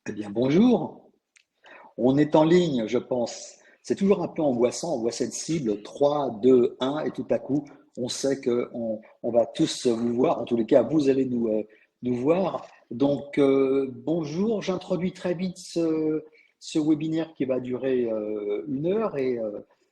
Eh bien, bonjour. On est en ligne, je pense. C'est toujours un peu angoissant. On voit cette cible 3, 2, 1, et tout à coup, on sait qu'on va tous vous voir. En tous les cas, vous allez nous voir. Donc, bonjour. J'introduis très vite ce webinaire qui va durer 1 heure et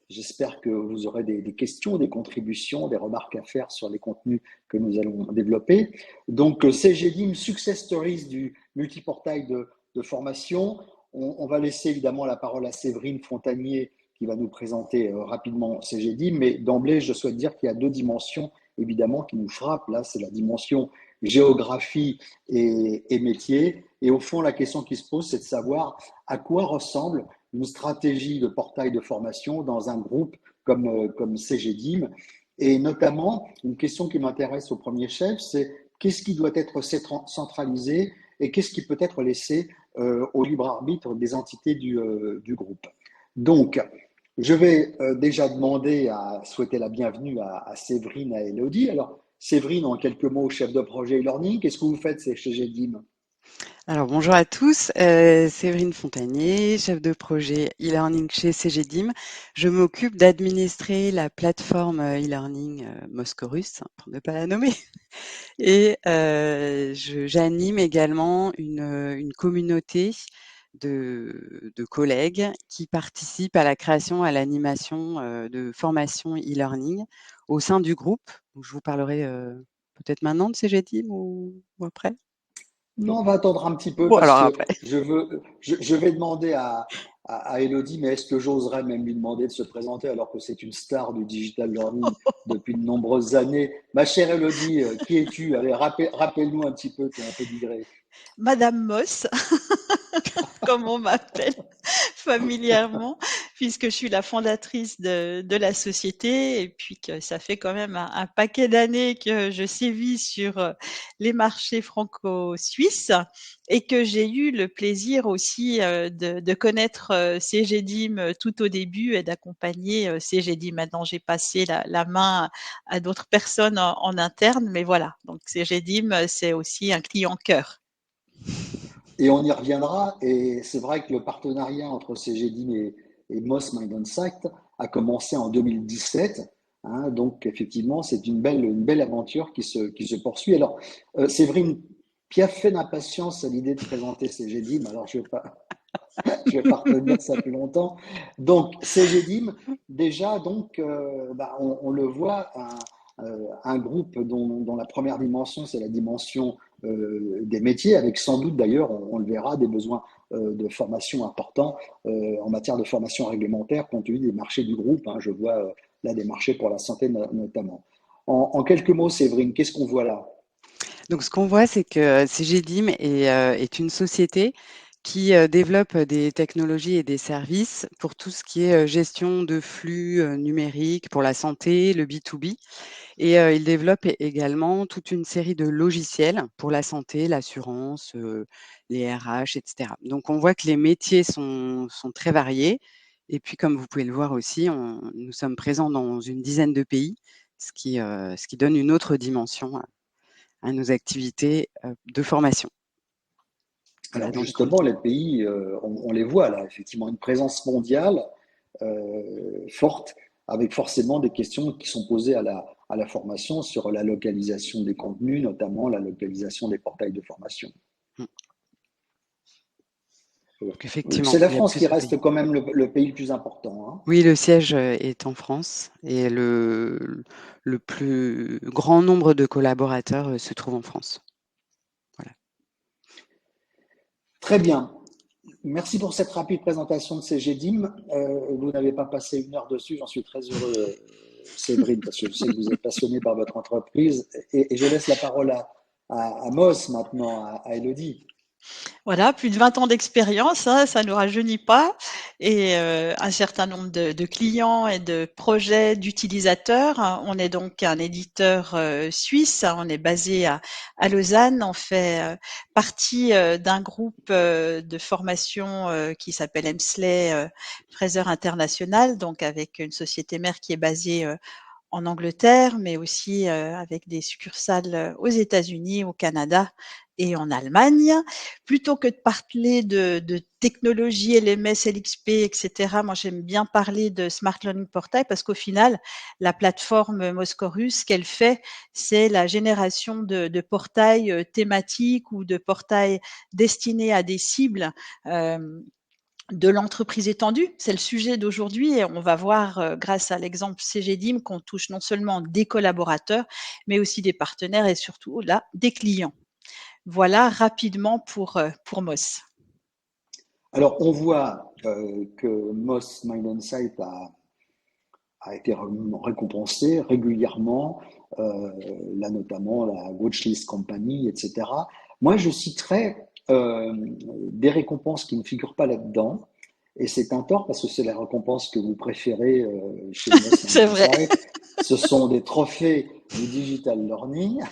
j'espère que vous aurez des questions, des contributions, des remarques à faire sur les contenus que nous allons développer. Donc, CGDIM, Success Stories du multiportail de formation. On va laisser évidemment la parole à Séverine Fontanier qui va nous présenter rapidement CGDIM, mais d'emblée, je souhaite dire qu'il y a deux dimensions évidemment qui nous frappent. Là, c'est la dimension géographie et métier. Et au fond, la question qui se pose, c'est de savoir à quoi ressemble une stratégie de portail de formation dans un groupe comme CGDIM. Et notamment, une question qui m'intéresse au premier chef, c'est qu'est-ce qui doit être centralisé et qu'est-ce qui peut être laissé au libre arbitre des entités du groupe. Donc, je vais déjà demander à souhaiter la bienvenue à Séverine, à Elodie. Alors, Séverine, en quelques mots, chef de projet e-learning, qu'est-ce que vous faites chez GDIM? Alors bonjour à tous, Séverine Fontanier, chef de projet e-learning chez CGDIM. Je m'occupe d'administrer la plateforme e-learning Moscorus, pour ne pas la nommer. Et j'anime également une communauté de collègues qui participent à la création, à l'animation de formations e-learning au sein du groupe. Donc, je vous parlerai peut-être maintenant de CGDIM ou après. Non, on va attendre un petit peu Bon, parce alors que après. je vais demander à Elodie, mais est-ce que j'oserais même lui demander de se présenter alors que c'est une star du digital learning depuis de nombreuses années? Ma chère Elodie, qui es-tu? Allez, rappelle-nous un petit peu ton pédigré. Madame Moss, comme on m'appelle familièrement, puisque je suis la fondatrice de la société et puis que ça fait quand même un paquet d'années que je sévis sur les marchés franco-suisses et que j'ai eu le plaisir aussi de connaître CGDIM tout au début et d'accompagner CGDIM. Maintenant, j'ai passé la main à d'autres personnes en interne, mais voilà. Donc CGDIM, c'est aussi un client cœur. Et on y reviendra. Et c'est vrai que le partenariat entre CGDIM et Moss Mind Insight a commencé en 2017. Hein, donc, effectivement, c'est une belle aventure qui se poursuit. Alors, Séverine, qui a fait d'impatience à l'idée de présenter CGDIM, alors je vais pas retenir ça plus longtemps. Donc, CGDIM, déjà, donc, on le voit, un groupe dont la première dimension, c'est la dimension des métiers, avec sans doute d'ailleurs, on le verra, des besoins de formation importants en matière de formation réglementaire, compte tenu des marchés du groupe. Hein, je vois là des marchés pour la santé notamment. En quelques mots, Séverine, qu'est-ce qu'on voit là? Donc, ce qu'on voit, c'est que CGDIM est une société qui développe des technologies et des services pour tout ce qui est gestion de flux numériques pour la santé, le B2B. Et il développe également toute une série de logiciels pour la santé, l'assurance, les RH, etc. Donc, on voit que les métiers sont très variés. Et puis, comme vous pouvez le voir aussi, nous sommes présents dans une dizaine de pays, ce qui donne une autre dimension à nos activités de formation. Voilà, Alors donc justement, les pays, on les voit là, effectivement, une présence mondiale forte, avec forcément des questions qui sont posées à la formation sur la localisation des contenus, notamment la localisation des portails de formation. mmh, donc effectivement, C'est la il y a France qui plusieurs reste pays. quand même le pays le plus important. Hein. Oui, le siège est en France et le plus grand nombre de collaborateurs se trouve en France. Voilà. Très bien. Merci pour cette rapide présentation de CGDIM. Vous n'avez pas passé 1 heure dessus, j'en suis très heureux, Séverine, parce que je sais que vous êtes passionné par votre entreprise. Et je laisse la parole à Moss maintenant, à Elodie. Voilà, plus de 20 ans d'expérience, hein, ça ne nous rajeunit pas et un certain nombre de clients et de projets d'utilisateurs. On est donc un éditeur, suisse, on est basé à Lausanne. On fait, partie, d'un groupe, de formation, qui s'appelle Emsley, Fraser International, donc avec une société mère qui est basée, en Angleterre, mais aussi avec des succursales aux États-Unis, au Canada et en Allemagne. Plutôt que de parler de technologie, LMS, LXP, etc., moi j'aime bien parler de Smart Learning Portal parce qu'au final, la plateforme Moscorus, ce qu'elle fait, c'est la génération de portails thématiques ou de portails destinés à des cibles de l'entreprise étendue. C'est le sujet d'aujourd'hui et on va voir grâce à l'exemple CGDIM qu'on touche non seulement des collaborateurs, mais aussi des partenaires et surtout là, des clients. Voilà rapidement pour Moss. Alors, on voit que Moss Mind Insight a été récompensé régulièrement, là notamment la Watchlist Company, etc. Moi, je citerai des récompenses qui ne figurent pas là-dedans, et c'est un tort parce que c'est la récompense que vous préférez chez Moss Mind C'est vrai. Insight. Ce sont des trophées du digital learning.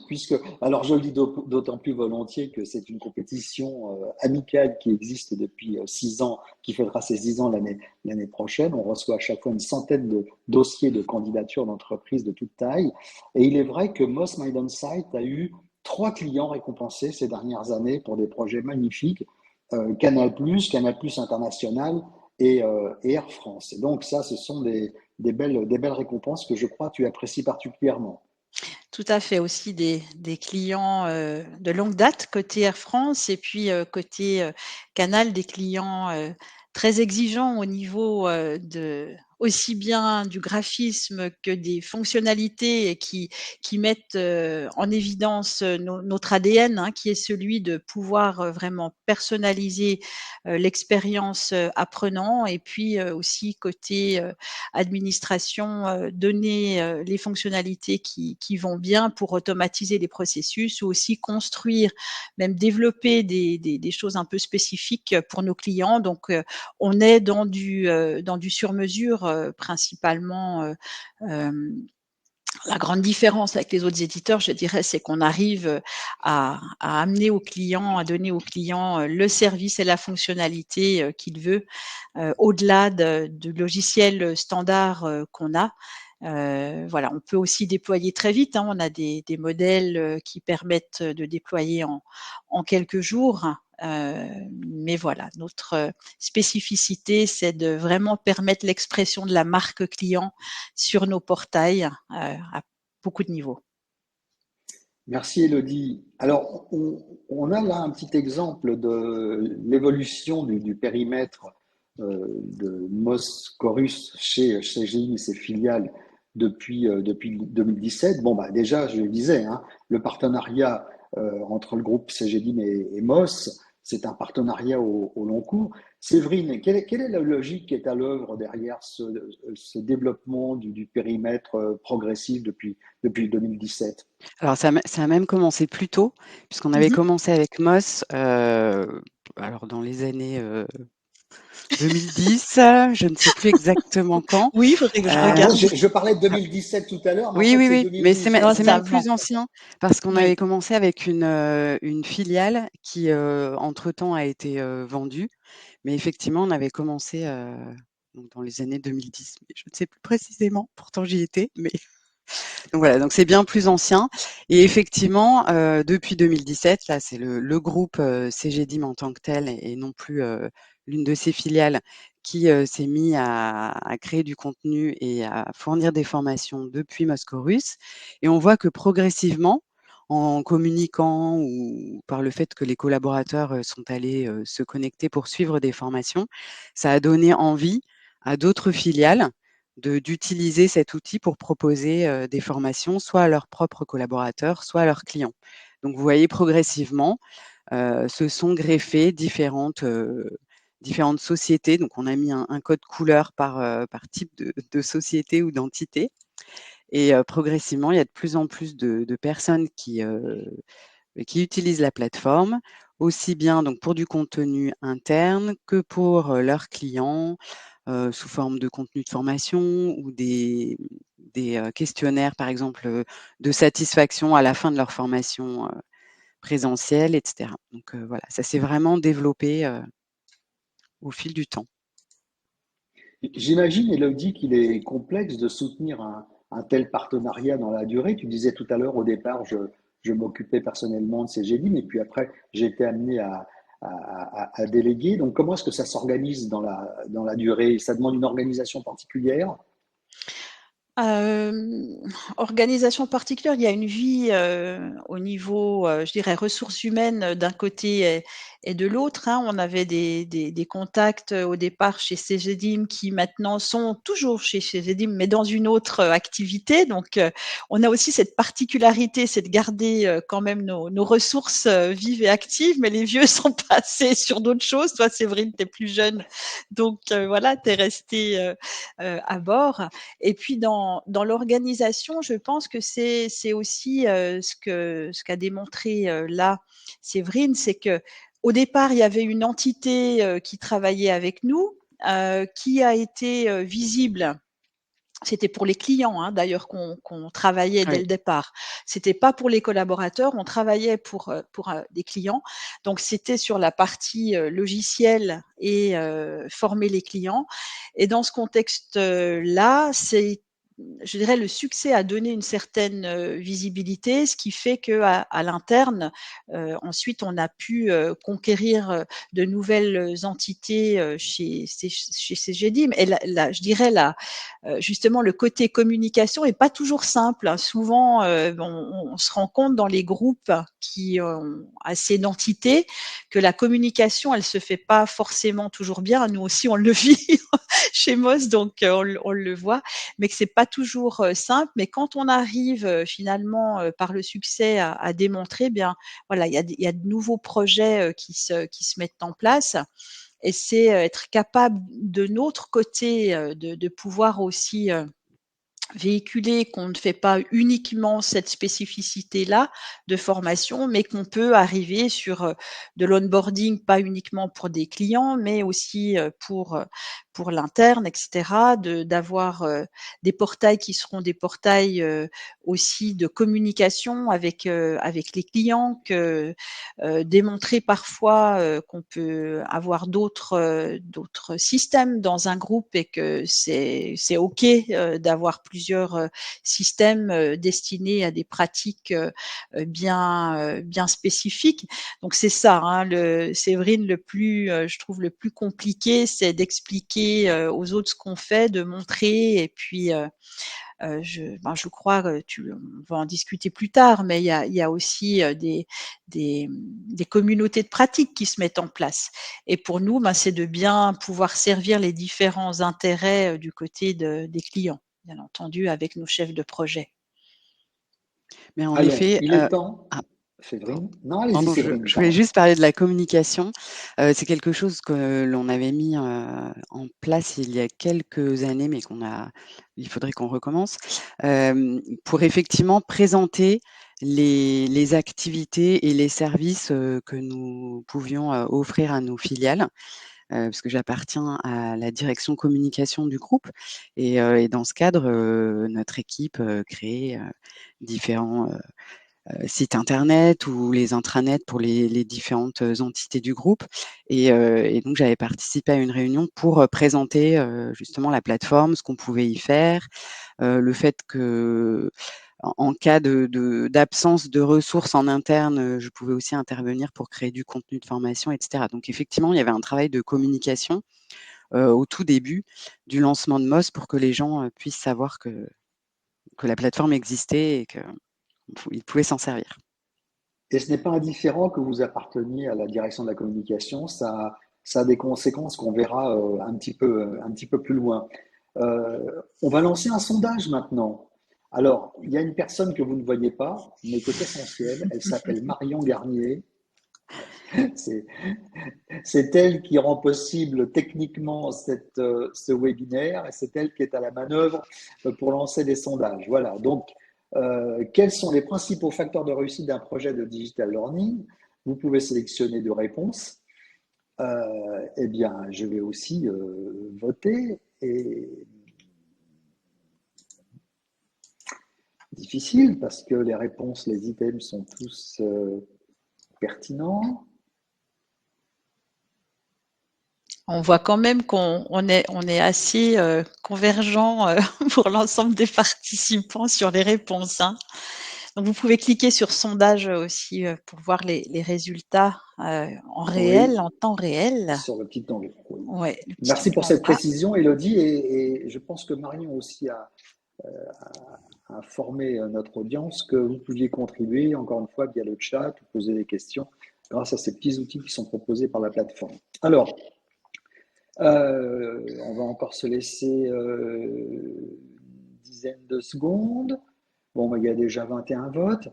Puisque, alors je le dis d'autant plus volontiers que c'est une compétition amicale qui existe depuis 6 ans, qui fêtera ses 10 ans l'année prochaine. On reçoit à chaque fois une centaine de dossiers de candidatures d'entreprises de toute taille. Et il est vrai que Moss Mind Insight a eu 3 clients récompensés ces dernières années pour des projets magnifiques, Canal+, Canal+ International et Air France. Et donc ça, ce sont des belles récompenses que je crois tu apprécies particulièrement. Tout à fait, aussi des clients de longue date côté Air France et puis côté Canal, des clients très exigeants au niveau aussi bien du graphisme que des fonctionnalités et qui mettent en évidence notre ADN, hein, qui est celui de pouvoir vraiment personnaliser l'expérience apprenant et puis aussi côté administration, donner les fonctionnalités qui vont bien pour automatiser les processus ou aussi construire, même développer des choses un peu spécifiques pour nos clients. Donc, on est dans du sur-mesure principalement. La grande différence avec les autres éditeurs, je dirais, c'est qu'on arrive à amener au client, à donner au client le service et la fonctionnalité qu'il veut, au-delà du logiciel standard qu'on a. Voilà, on peut aussi déployer très vite, hein. On a des modèles qui permettent de déployer en quelques jours. Mais voilà, notre spécificité, c'est de vraiment permettre l'expression de la marque client sur nos portails à beaucoup de niveaux. Merci Elodie. Alors, on a là un petit exemple de l'évolution du périmètre de Moss Chorus chez CGI et ses filiales depuis 2017. Bon, bah, déjà, je le disais, hein, le partenariat entre le groupe CGDIM et Moss, c'est un partenariat au long cours. Séverine, quelle est la logique qui est à l'œuvre derrière ce développement du périmètre progressif depuis 2017? Alors ça a même commencé plus tôt, puisqu'on avait Mmh. commencé avec Moss, alors dans les années 2010, je ne sais plus exactement quand. Oui, il faudrait que je Ah bon, regarde. je parlais de 2017 tout à l'heure, mais en Oui, fait oui, c'est oui, mais 2010. Non, c'est c'est même avant. plus ancien parce qu'on avait Oui. commencé avec une filiale qui, entre-temps a été, vendue. Mais effectivement, on avait commencé, donc dans les années 2010, mais je ne sais plus précisément, pourtant j'y étais, mais donc voilà, donc c'est bien plus ancien et effectivement, depuis 2017, là, c'est le groupe, CGDIM en tant que tel et non plus, l'une de ses filiales qui, s'est mis à créer du contenu et à fournir des formations depuis Moscorus et on voit que progressivement, en communiquant ou par le fait que les collaborateurs, sont allés, se connecter pour suivre des formations, ça a donné envie à d'autres filiales d'utiliser cet outil pour proposer, des formations, soit à leurs propres collaborateurs, soit à leurs clients. Donc vous voyez progressivement, se sont greffées différentes sociétés. Donc on a mis un code couleur par type de société ou d'entité et progressivement, il y a de plus en plus de personnes qui utilisent la plateforme, aussi bien donc pour du contenu interne que pour, leurs clients, sous forme de contenu de formation ou des questionnaires, par exemple, de satisfaction à la fin de leur formation, présentielle et cetera. Donc voilà, ça s'est vraiment développé, au fil du temps. J'imagine, Elodie, qu'il est complexe de soutenir un tel partenariat dans la durée. Tu disais tout à l'heure, au départ, je m'occupais personnellement de ces GEDI, mais puis après, j'ai été amené à déléguer. Donc, comment est-ce que ça s'organise dans la durée? Ça demande une organisation particulière? Hem, Organisation particulière, il y a une vie, au niveau, je dirais ressources humaines, d'un côté et de l'autre, hein. On avait des contacts, au départ chez Cegedim qui maintenant sont toujours chez Cegedim, mais dans une autre, activité. Donc, on a aussi cette particularité, c'est de garder, quand même nos ressources, vives et actives, mais les vieux sont passés sur d'autres choses. Toi, Séverine, tu es plus jeune, donc, voilà, tu es restée, à bord. Et puis dans l'organisation, je pense que c'est aussi, ce qu'a démontré, là, Séverine, c'est que au départ, il y avait une entité, qui travaillait avec nous, qui a été, visible. C'était pour les clients, hein, d'ailleurs qu'on travaillait dès Oui. le départ. C'était pas pour les collaborateurs, on travaillait pour, des clients. Donc c'était sur la partie, logicielle et former les clients. Et dans ce contexte, là, c'est je dirais le succès a donné une certaine, visibilité, ce qui fait qu'à l'interne, ensuite on a pu, conquérir, de nouvelles entités, chez Cegedim. Et la je dirais justement le côté communication est pas toujours simple, hein. Souvent, on se rend compte dans les groupes qui ont assez d'entités que la communication, elle se fait pas forcément toujours bien. Nous aussi, on le vit chez Moss, donc on le voit, mais que c'est pas toujours simple. Mais quand on arrive finalement par le succès à démontrer, bien voilà, il y a de nouveaux projets qui se mettent en place. Et c'est être capable de notre côté de pouvoir aussi véhiculer qu'on ne fait pas uniquement cette spécificité-là de formation, mais qu'on peut arriver sur, de l'onboarding, pas uniquement pour des clients, mais aussi, pour l'interne et cetera. D'avoir, des portails qui seront des portails, aussi de communication avec les clients, que, démontrer parfois, qu'on peut avoir d'autres systèmes dans un groupe et que c'est OK, d'avoir plusieurs, systèmes, destinés à des pratiques, bien spécifiques. Donc c'est ça, hein, le Séverine, le plus, je trouve le plus compliqué, c'est d'expliquer, aux autres ce qu'on fait, de montrer. Et puis, je crois que on va en discuter plus tard, mais il y a aussi, des communautés de pratique qui se mettent en place. Et pour nous, ben, c'est de bien pouvoir servir les différents intérêts, du côté des clients, bien entendu avec nos chefs de projet. Mais en Alors, effet, il est temps. ah, Séverine? Non, allez-y, pardon, Séverine, je voulais pardon. juste parler de la communication. C'est quelque chose que l'on avait mis, en place il y a quelques années, mais il faudrait qu'on recommence, pour effectivement présenter les activités et les services, que nous pouvions, offrir à nos filiales. Parce que j'appartiens à la direction communication du groupe et dans ce cadre, notre équipe, crée, différents, sites internet ou les intranets pour les différentes, entités du groupe et donc j'avais participé à une réunion pour, présenter, justement la plateforme, ce qu'on pouvait y faire, le fait que en cas d'absence de ressources en interne, je pouvais aussi intervenir pour créer du contenu de formation et cetera. Donc effectivement, il y avait un travail de communication, au tout début du lancement de Moz pour que les gens, puissent savoir que la plateforme existait et qu'ils pouvaient s'en servir. Et ce n'est pas indifférent que vous apparteniez à la direction de la communication, ça a des conséquences qu'on verra un petit peu plus loin. On va lancer un sondage maintenant. Alors, il y a une personne que vous ne voyez pas, mais qui est essentielle. Elle s'appelle Marion Garnier. C'est, c'est elle qui rend possible techniquement ce webinaire et c'est elle qui est à la manœuvre pour lancer des sondages. Voilà. Donc, quels sont les principaux facteurs de réussite d'un projet de digital learning? Vous pouvez sélectionner deux réponses. Eh bien, je vais aussi voter et difficile parce que les réponses, les items sont tous pertinents. On voit quand même qu'on est assez convergents pour l'ensemble des participants sur les réponses, hein. Donc vous pouvez cliquer sur sondage aussi pour voir les résultats en réel, Oui, en temps réel. sur le petit onglet. Oui. Ouais, le petit Merci onglet pour en cette bas. précision, Elodie, et je pense que Marion aussi a informé notre audience que vous pouviez contribuer, encore une fois, via le chat ou poser des questions grâce à ces petits outils qui sont proposés par la plateforme. Alors, on va encore se laisser une dizaine de secondes. Bon, il y a déjà 21 votes.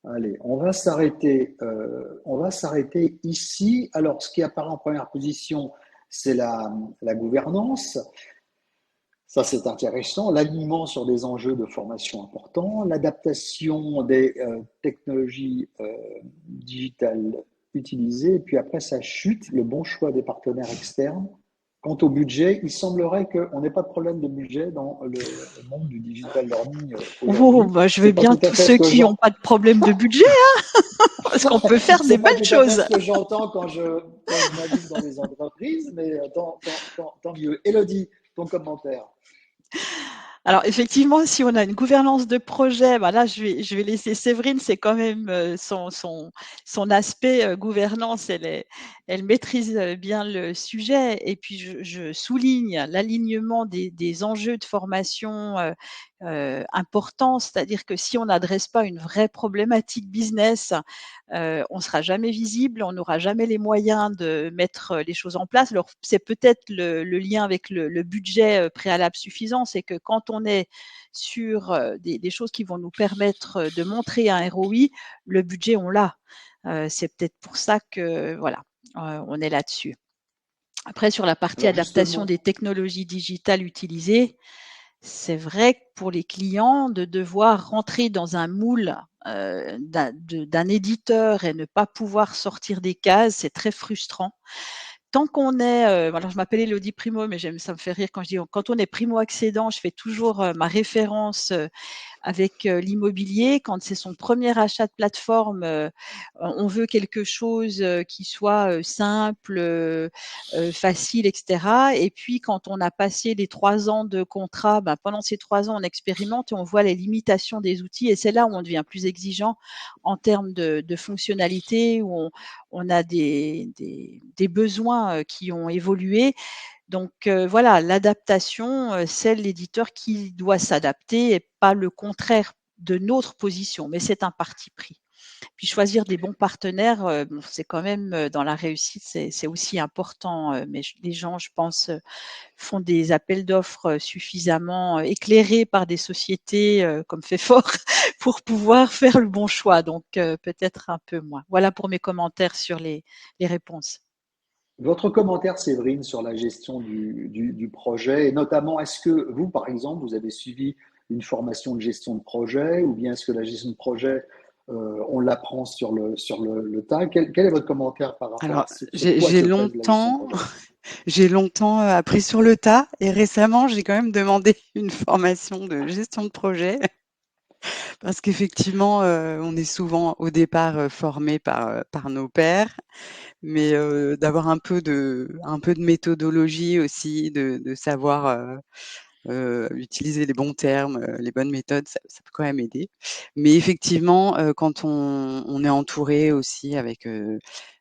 Allez, on va s'arrêter ici. Alors, ce qui apparaît en première position, c'est la gouvernance. Ça, c'est intéressant. L'alignement sur des enjeux de formation importants, l'adaptation des technologies digitales utilisées, et puis après, ça chute, le bon choix des partenaires externes. Quant au budget, il semblerait qu'on n'ait pas de problème de budget dans le monde du digital learning Oh, aujourd'hui. bah, je veux C'est pas bien tout à tous fait ce ceux que qui n'ont pas de problème de budget, parce qu'on peut faire des c'est pas belles tout à fait choses. ce que j'entends quand je navigue dans les entreprises, mais tant mieux. Élodie, ton commentaire. Alors effectivement, si on a une gouvernance de projet, bah là je vais laisser Séverine, c'est quand même son aspect gouvernance, elle maîtrise bien le sujet. Et puis je souligne l'alignement des enjeux de formation importants, c'est-à-dire que si on n'adresse pas une vraie problématique business, on sera jamais visible, on n'aura jamais les moyens de mettre les choses en place. Alors c'est peut-être le lien avec le budget préalable suffisant, c'est que quand on est sur des choses qui vont nous permettre de montrer un ROI, le budget on l'a. C'est peut-être pour ça que voilà, on est là-dessus. Après, sur la partie Alors adaptation justement, des technologies digitales utilisées, c'est vrai que pour les clients, de devoir rentrer dans un moule d'un éditeur et ne pas pouvoir sortir des cases, c'est très frustrant. Tant qu'on est, alors je m'appelle Élodie Primo, mais ça me fait rire quand je dis quand on est primo-accédant, je fais toujours ma référence avec l'immobilier. Quand c'est son premier achat de plateforme, on veut quelque chose qui soit simple, facile, etc. Et puis, quand on a passé les 3 ans de contrat, ben, pendant ces 3 ans, on expérimente et on voit les limitations des outils. Et c'est là où on devient plus exigeant en termes de fonctionnalité, où on a des besoins qui ont évolué. Donc voilà, l'adaptation, c'est l'éditeur qui doit s'adapter et pas le contraire de notre position, mais c'est un parti pris. Puis choisir des bons partenaires, bon, c'est quand même, dans la réussite, c'est aussi important, mais les gens, je pense, font des appels d'offres, suffisamment, éclairés par des sociétés, comme Fefor pour pouvoir faire le bon choix, donc peut-être un peu moins. Voilà pour mes commentaires sur les réponses. votre commentaire, Séverine, sur la gestion du projet, et notamment, est-ce que vous, par exemple, vous avez suivi une formation de gestion de projet, ou bien est-ce que la gestion de projet, on l'apprend sur le tas? Quel est votre commentaire par rapport Alors, à cette j'ai poids j'ai que pèse la gestion de longtemps, projet? j'ai longtemps appris sur le tas et récemment, j'ai quand même demandé une formation de gestion de projet parce qu'effectivement, on est souvent au départ formé par nos pairs, mais d'avoir un peu de méthodologie aussi, de savoir utiliser les bons termes, les bonnes méthodes, ça peut quand même aider. Mais effectivement, quand on est entouré aussi avec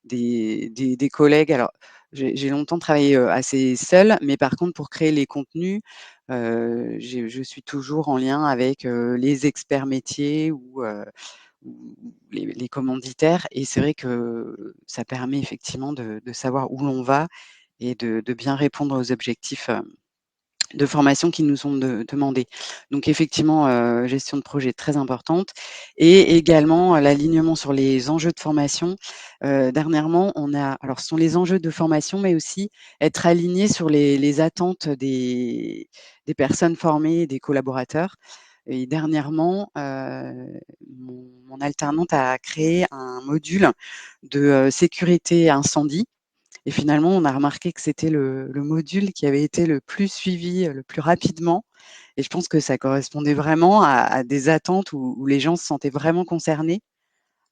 des collègues, alors j'ai longtemps travaillé assez seule, mais par contre pour créer les contenus, je suis toujours en lien avec les experts métiers ou les commanditaires, et c'est vrai que ça permet effectivement de savoir où l'on va et de bien répondre aux objectifs de formation qui nous sont demandés. Donc effectivement, gestion de projet très importante, et également l'alignement sur les enjeux de formation. Dernièrement, alors ce sont les enjeux de formation, mais aussi être aligné sur les attentes des personnes formées, des collaborateurs. Et dernièrement, mon alternante a créé un module de sécurité incendie, et finalement, on a remarqué que c'était le module qui avait été le plus suivi, le plus rapidement, et je pense que ça correspondait vraiment à des attentes où les gens se sentaient vraiment concernés,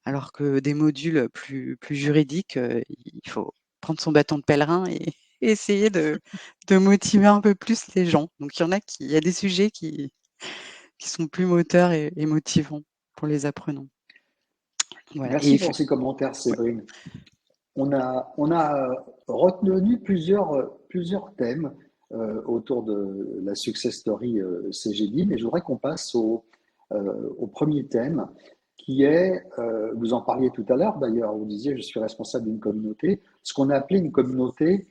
alors que des modules plus juridiques, il faut prendre son bâton de pèlerin et essayer de motiver un peu plus les gens. Donc il y a des sujets qui sont plus moteurs et motivants pour les apprenants. Voilà. Merci pour ces commentaires, Ouais. Séverine. On a retenu plusieurs thèmes autour de la success story CGD, mais je voudrais qu'on passe au premier thème qui est, vous en parliez tout à l'heure d'ailleurs, vous disiez je suis responsable d'une communauté, ce qu'on a appelé une communauté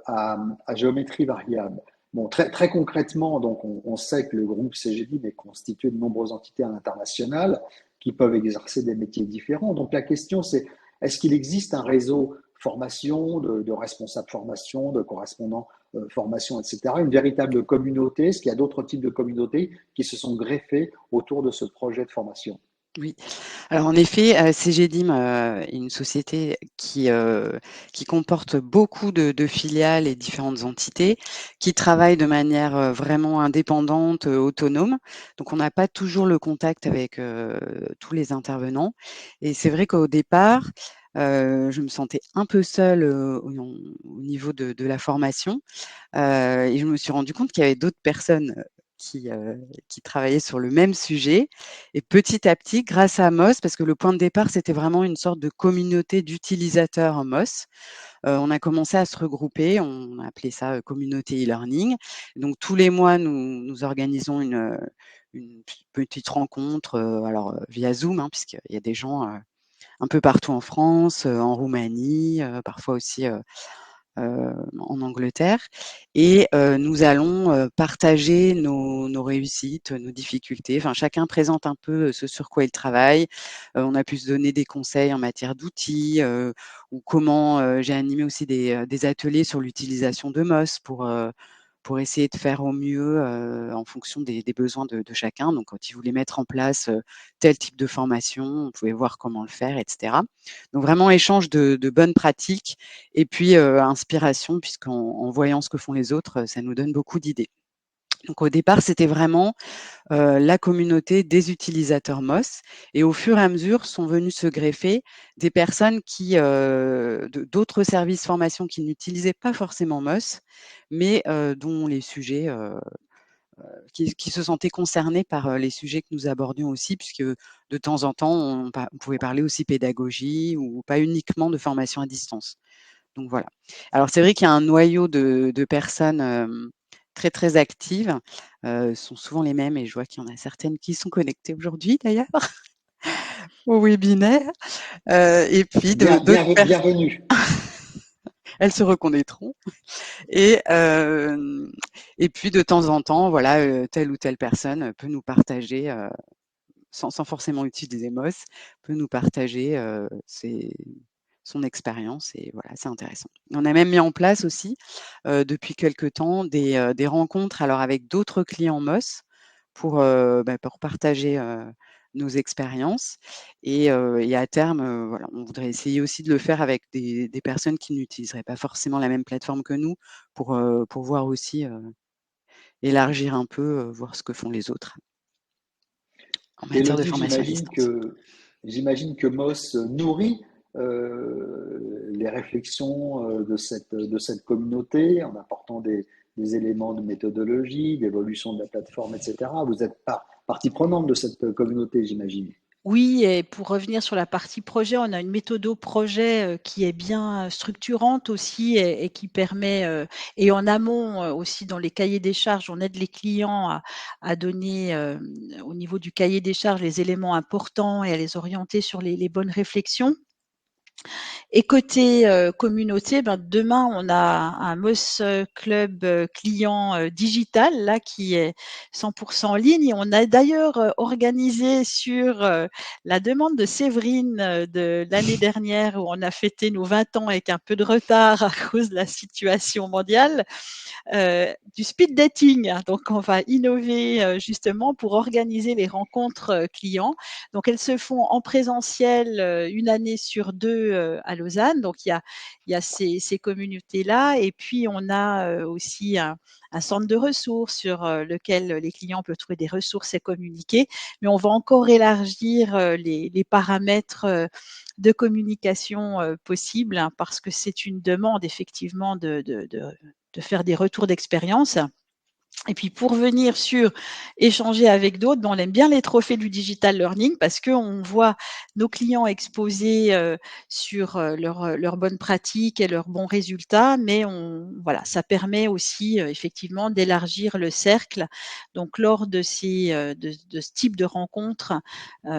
à géométrie variable. Bon, très concrètement, donc on sait que le groupe CGD est constitué de nombreuses entités à l'international qui peuvent exercer des métiers différents. Donc la question c'est est-ce qu'il existe un réseau formation, de responsables formation, de correspondants formation, etc., une véritable communauté? Est-ce qu'il y a d'autres types de communautés qui se sont greffées autour de ce projet de formation? Oui. Alors en effet, CGDIM est une société qui comporte beaucoup de filiales et différentes entités, qui travaillent de manière, vraiment indépendante, autonome. Donc on n'a pas toujours le contact avec, tous les intervenants et c'est vrai qu'au départ, je me sentais un peu seule, au niveau de la formation. Et je me suis rendu compte qu'il y avait d'autres personnes, qui travaillaient sur le même sujet et petit à petit, grâce à MOS, parce que le point de départ, c'était vraiment une sorte de communauté d'utilisateurs MOS, on a commencé à se regrouper, on a appelé ça, communauté e-learning. Donc tous les mois, nous organisons une petite rencontre, alors, via Zoom, hein, puisqu'il y a des gens, un peu partout en France, en Roumanie, parfois aussi, en Angleterre et nous allons, partager nos réussites, nos difficultés. Enfin, chacun présente un peu, ce sur quoi il travaille. On a pu se donner des conseils en matière d'outils, ou comment, j'ai animé aussi des ateliers sur l'utilisation de MOS pour essayer de faire au mieux, en fonction des besoins de chacun. Donc quand ils voulaient mettre en place, tel type de formation, on pouvait voir comment le faire et cetera. Donc vraiment échange de bonnes pratiques et puis, inspiration puisqu'en voyant ce que font les autres, ça nous donne beaucoup d'idées. Donc au départ, c'était vraiment, la communauté des utilisateurs MOS et au fur et à mesure sont venus se greffer des personnes qui, d'autres services formation qui n'utilisaient pas forcément MOS, mais, dont les sujets, qui se sentaient concernés par, les sujets que nous abordions aussi puisque de temps en temps, on pouvait parler aussi pédagogie ou pas uniquement de formation à distance. Donc voilà. Alors c'est vrai qu'il y a un noyau de personnes, très, très actives, sont souvent les mêmes et je vois qu'il y en a certaines qui sont connectées aujourd'hui d'ailleurs au webinaire, et puis d'autres personnes Bienvenue. elles se reconnaîtront et puis de temps en temps, voilà, telle ou telle personne peut nous partager, sans forcément utiliser MOS, peut nous partager, son expérience et voilà, c'est intéressant. On a même mis en place aussi, depuis quelque temps des rencontres alors avec d'autres clients MOS pour partager, nos expériences et à terme, voilà, on voudrait essayer aussi de le faire avec des personnes qui n'utiliseraient pas forcément la même plateforme que nous pour voir aussi, élargir un peu, voir ce que font les autres en matière de Élodie, formation à distance. j'imagine que Moss nourrit les réflexions de cette communauté en apportant des éléments de méthodologie, d'évolution de la plateforme, etc. Vous êtes partie prenante de cette communauté, j'imagine. Oui, et pour revenir sur la partie projet, on a une méthodo projet, qui est bien, structurante aussi et qui permet, et en amont, aussi dans les cahiers des charges, on aide les clients à donner, au niveau du cahier des charges, les éléments importants et à les orienter sur les bonnes réflexions. Et côté, communauté, ben, demain, on a un MOS Club, client, digital là qui est 100 en ligne et on a d'ailleurs, organisé sur, la demande de Séverine, de l'année dernière où on a fêté nos 20 ans avec un peu de retard à cause de la situation mondiale, du speed dating. Donc on va innover, justement pour organiser les rencontres, clients. Donc elles se font en présentiel, 1 année sur 2 2 à Lausanne. Donc il y a ces communautés-là, et puis on a aussi un centre de ressources sur lequel les clients peuvent trouver des ressources et communiquer. Mais on va encore élargir les paramètres de communication possibles, hein, parce que c'est une demande effectivement de faire des retours d'expérience. Et puis pour venir sur échanger avec d'autres, on aime bien les trophées du digital learning parce qu'on voit nos clients exposer sur leurs bonnes pratiques et leurs bons résultats, mais voilà, ça permet aussi effectivement d'élargir le cercle. Donc lors de ce type de rencontres,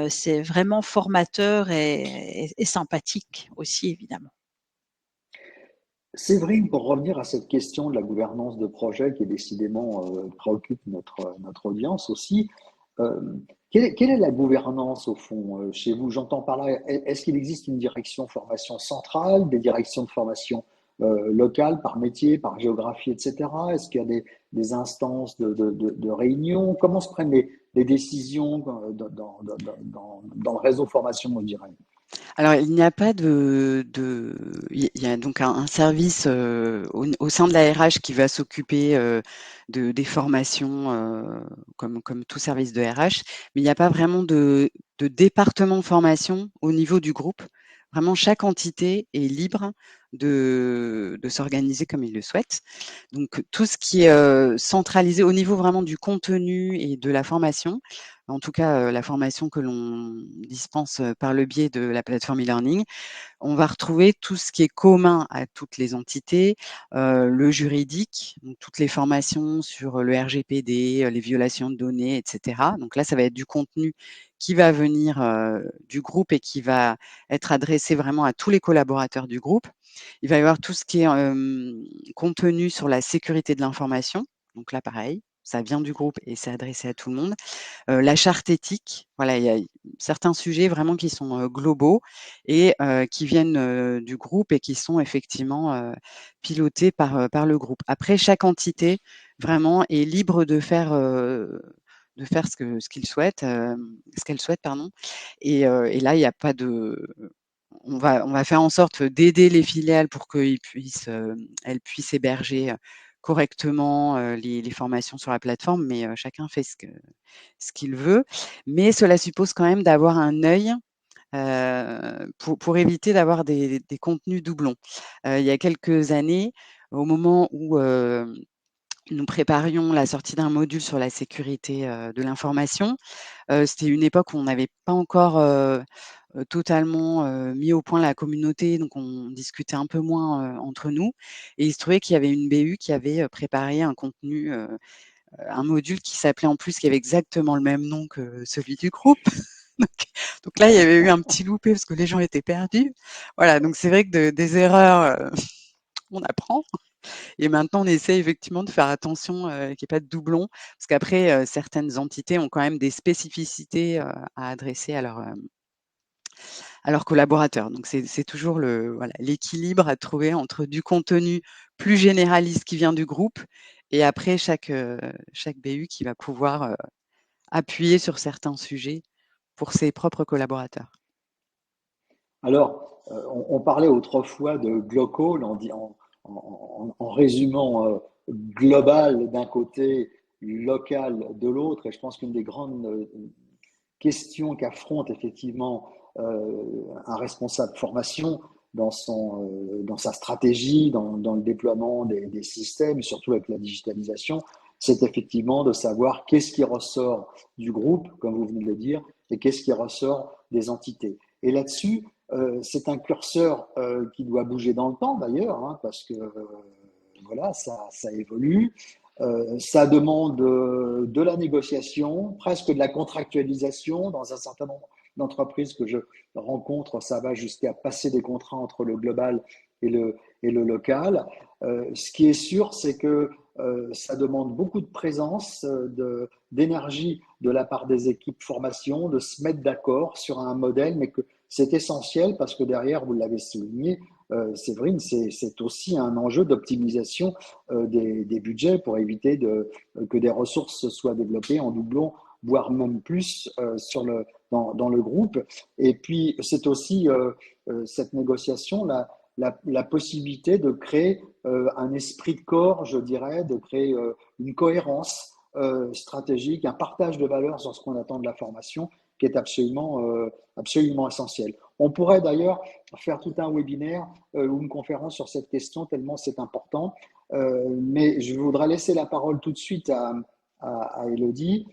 c'est vraiment formateur et sympathique aussi, évidemment. Séverine, pour revenir à cette question de la gouvernance de projet qui décidément préoccupe notre audience aussi, euh, quelle est la gouvernance au fond chez vous? J'entends par là, est-ce qu'il existe une direction formation centrale, des directions de formation locales par métier, par géographie, etc.? Est-ce qu'il y a des instances de réunion? Comment se prennent les décisions dans le réseau formation, je dirais? Alors, il n'y a pas il y a donc un service au sein de la RH qui va s'occuper des formations comme tout service de RH, mais il n'y a pas vraiment de département formation au niveau du groupe. Vraiment, chaque entité est libre de s'organiser comme il le souhaite. Donc, tout ce qui est centralisé au niveau vraiment du contenu et de la formation, en tout cas la formation que l'on dispense par le biais de la plateforme e-learning, on va retrouver tout ce qui est commun à toutes les entités, le juridique, donc toutes les formations sur le RGPD, les violations de données, etc. Donc là, ça va être du contenu qui va venir du groupe et qui va être adressé vraiment à tous les collaborateurs du groupe. Il va y avoir tout ce qui est contenu sur la sécurité de l'information. Donc là, pareil, ça vient du groupe et c'est adressé à tout le monde. La charte éthique, voilà, il y a certains sujets vraiment qui sont globaux et qui viennent du groupe et qui sont effectivement pilotés par le groupe. Après, chaque entité vraiment est libre de faire ce qu'il souhaite, ce qu'elle souhaite, pardon. Et là, il n'y a pas de, on va faire en sorte d'aider les filiales pour elles puissent héberger correctement les formations sur la plateforme, mais chacun fait ce qu'il veut. Mais cela suppose quand même d'avoir un œil pour éviter d'avoir des contenus doublons. Il y a quelques années, au moment où nous préparions la sortie d'un module sur la sécurité de l'information, c'était une époque où on n'avait pas encore totalement mis au point la communauté, donc on discutait un peu moins entre nous. Et il se trouvait qu'il y avait une BU qui avait préparé un contenu, un module qui s'appelait en plus, qui avait exactement le même nom que celui du groupe. Donc, donc là, il y avait eu un petit loupé parce que les gens étaient perdus. Voilà, donc c'est vrai que des erreurs, on apprend. Et maintenant, on essaie effectivement de faire attention qu'il n'y ait pas de doublons, parce qu'après, certaines entités ont quand même des spécificités à adresser à leurs collaborateurs. Donc, c'est toujours voilà, l'équilibre à trouver entre du contenu plus généraliste qui vient du groupe et après chaque BU qui va pouvoir appuyer sur certains sujets pour ses propres collaborateurs. Alors, on parlait autrefois de global en résumant global d'un côté, local de l'autre. Et je pense qu'une des grandes questions qu'affronte effectivement un responsable formation dans sa stratégie, dans le déploiement des systèmes, surtout avec la digitalisation, c'est effectivement de savoir qu'est-ce qui ressort du groupe, comme vous venez de le dire, et qu'est-ce qui ressort des entités. Et là-dessus, c'est un curseur qui doit bouger dans le temps d'ailleurs, hein, parce que voilà, ça évolue. Ça demande de la négociation, presque de la contractualisation dans un certain nombre d'entreprises que je rencontre. Ça va jusqu'à passer des contrats entre le global et le local. Ce qui est sûr, c'est que ça demande beaucoup de présence, d'énergie de la part des équipes formation, de se mettre d'accord sur un modèle, mais que c'est essentiel parce que derrière, vous l'avez souligné, Séverine, c'est aussi un enjeu d'optimisation des budgets pour éviter que des ressources soient développées en doublon, voire même plus dans le groupe. Et puis, c'est aussi cette négociation, la possibilité de créer un esprit de corps, je dirais, de créer une cohérence stratégique, un partage de valeurs sur ce qu'on attend de la formation, qui est absolument essentiel. On pourrait d'ailleurs faire tout un webinaire ou une conférence sur cette question, tellement c'est important. Mais je voudrais laisser la parole tout de suite à Élodie,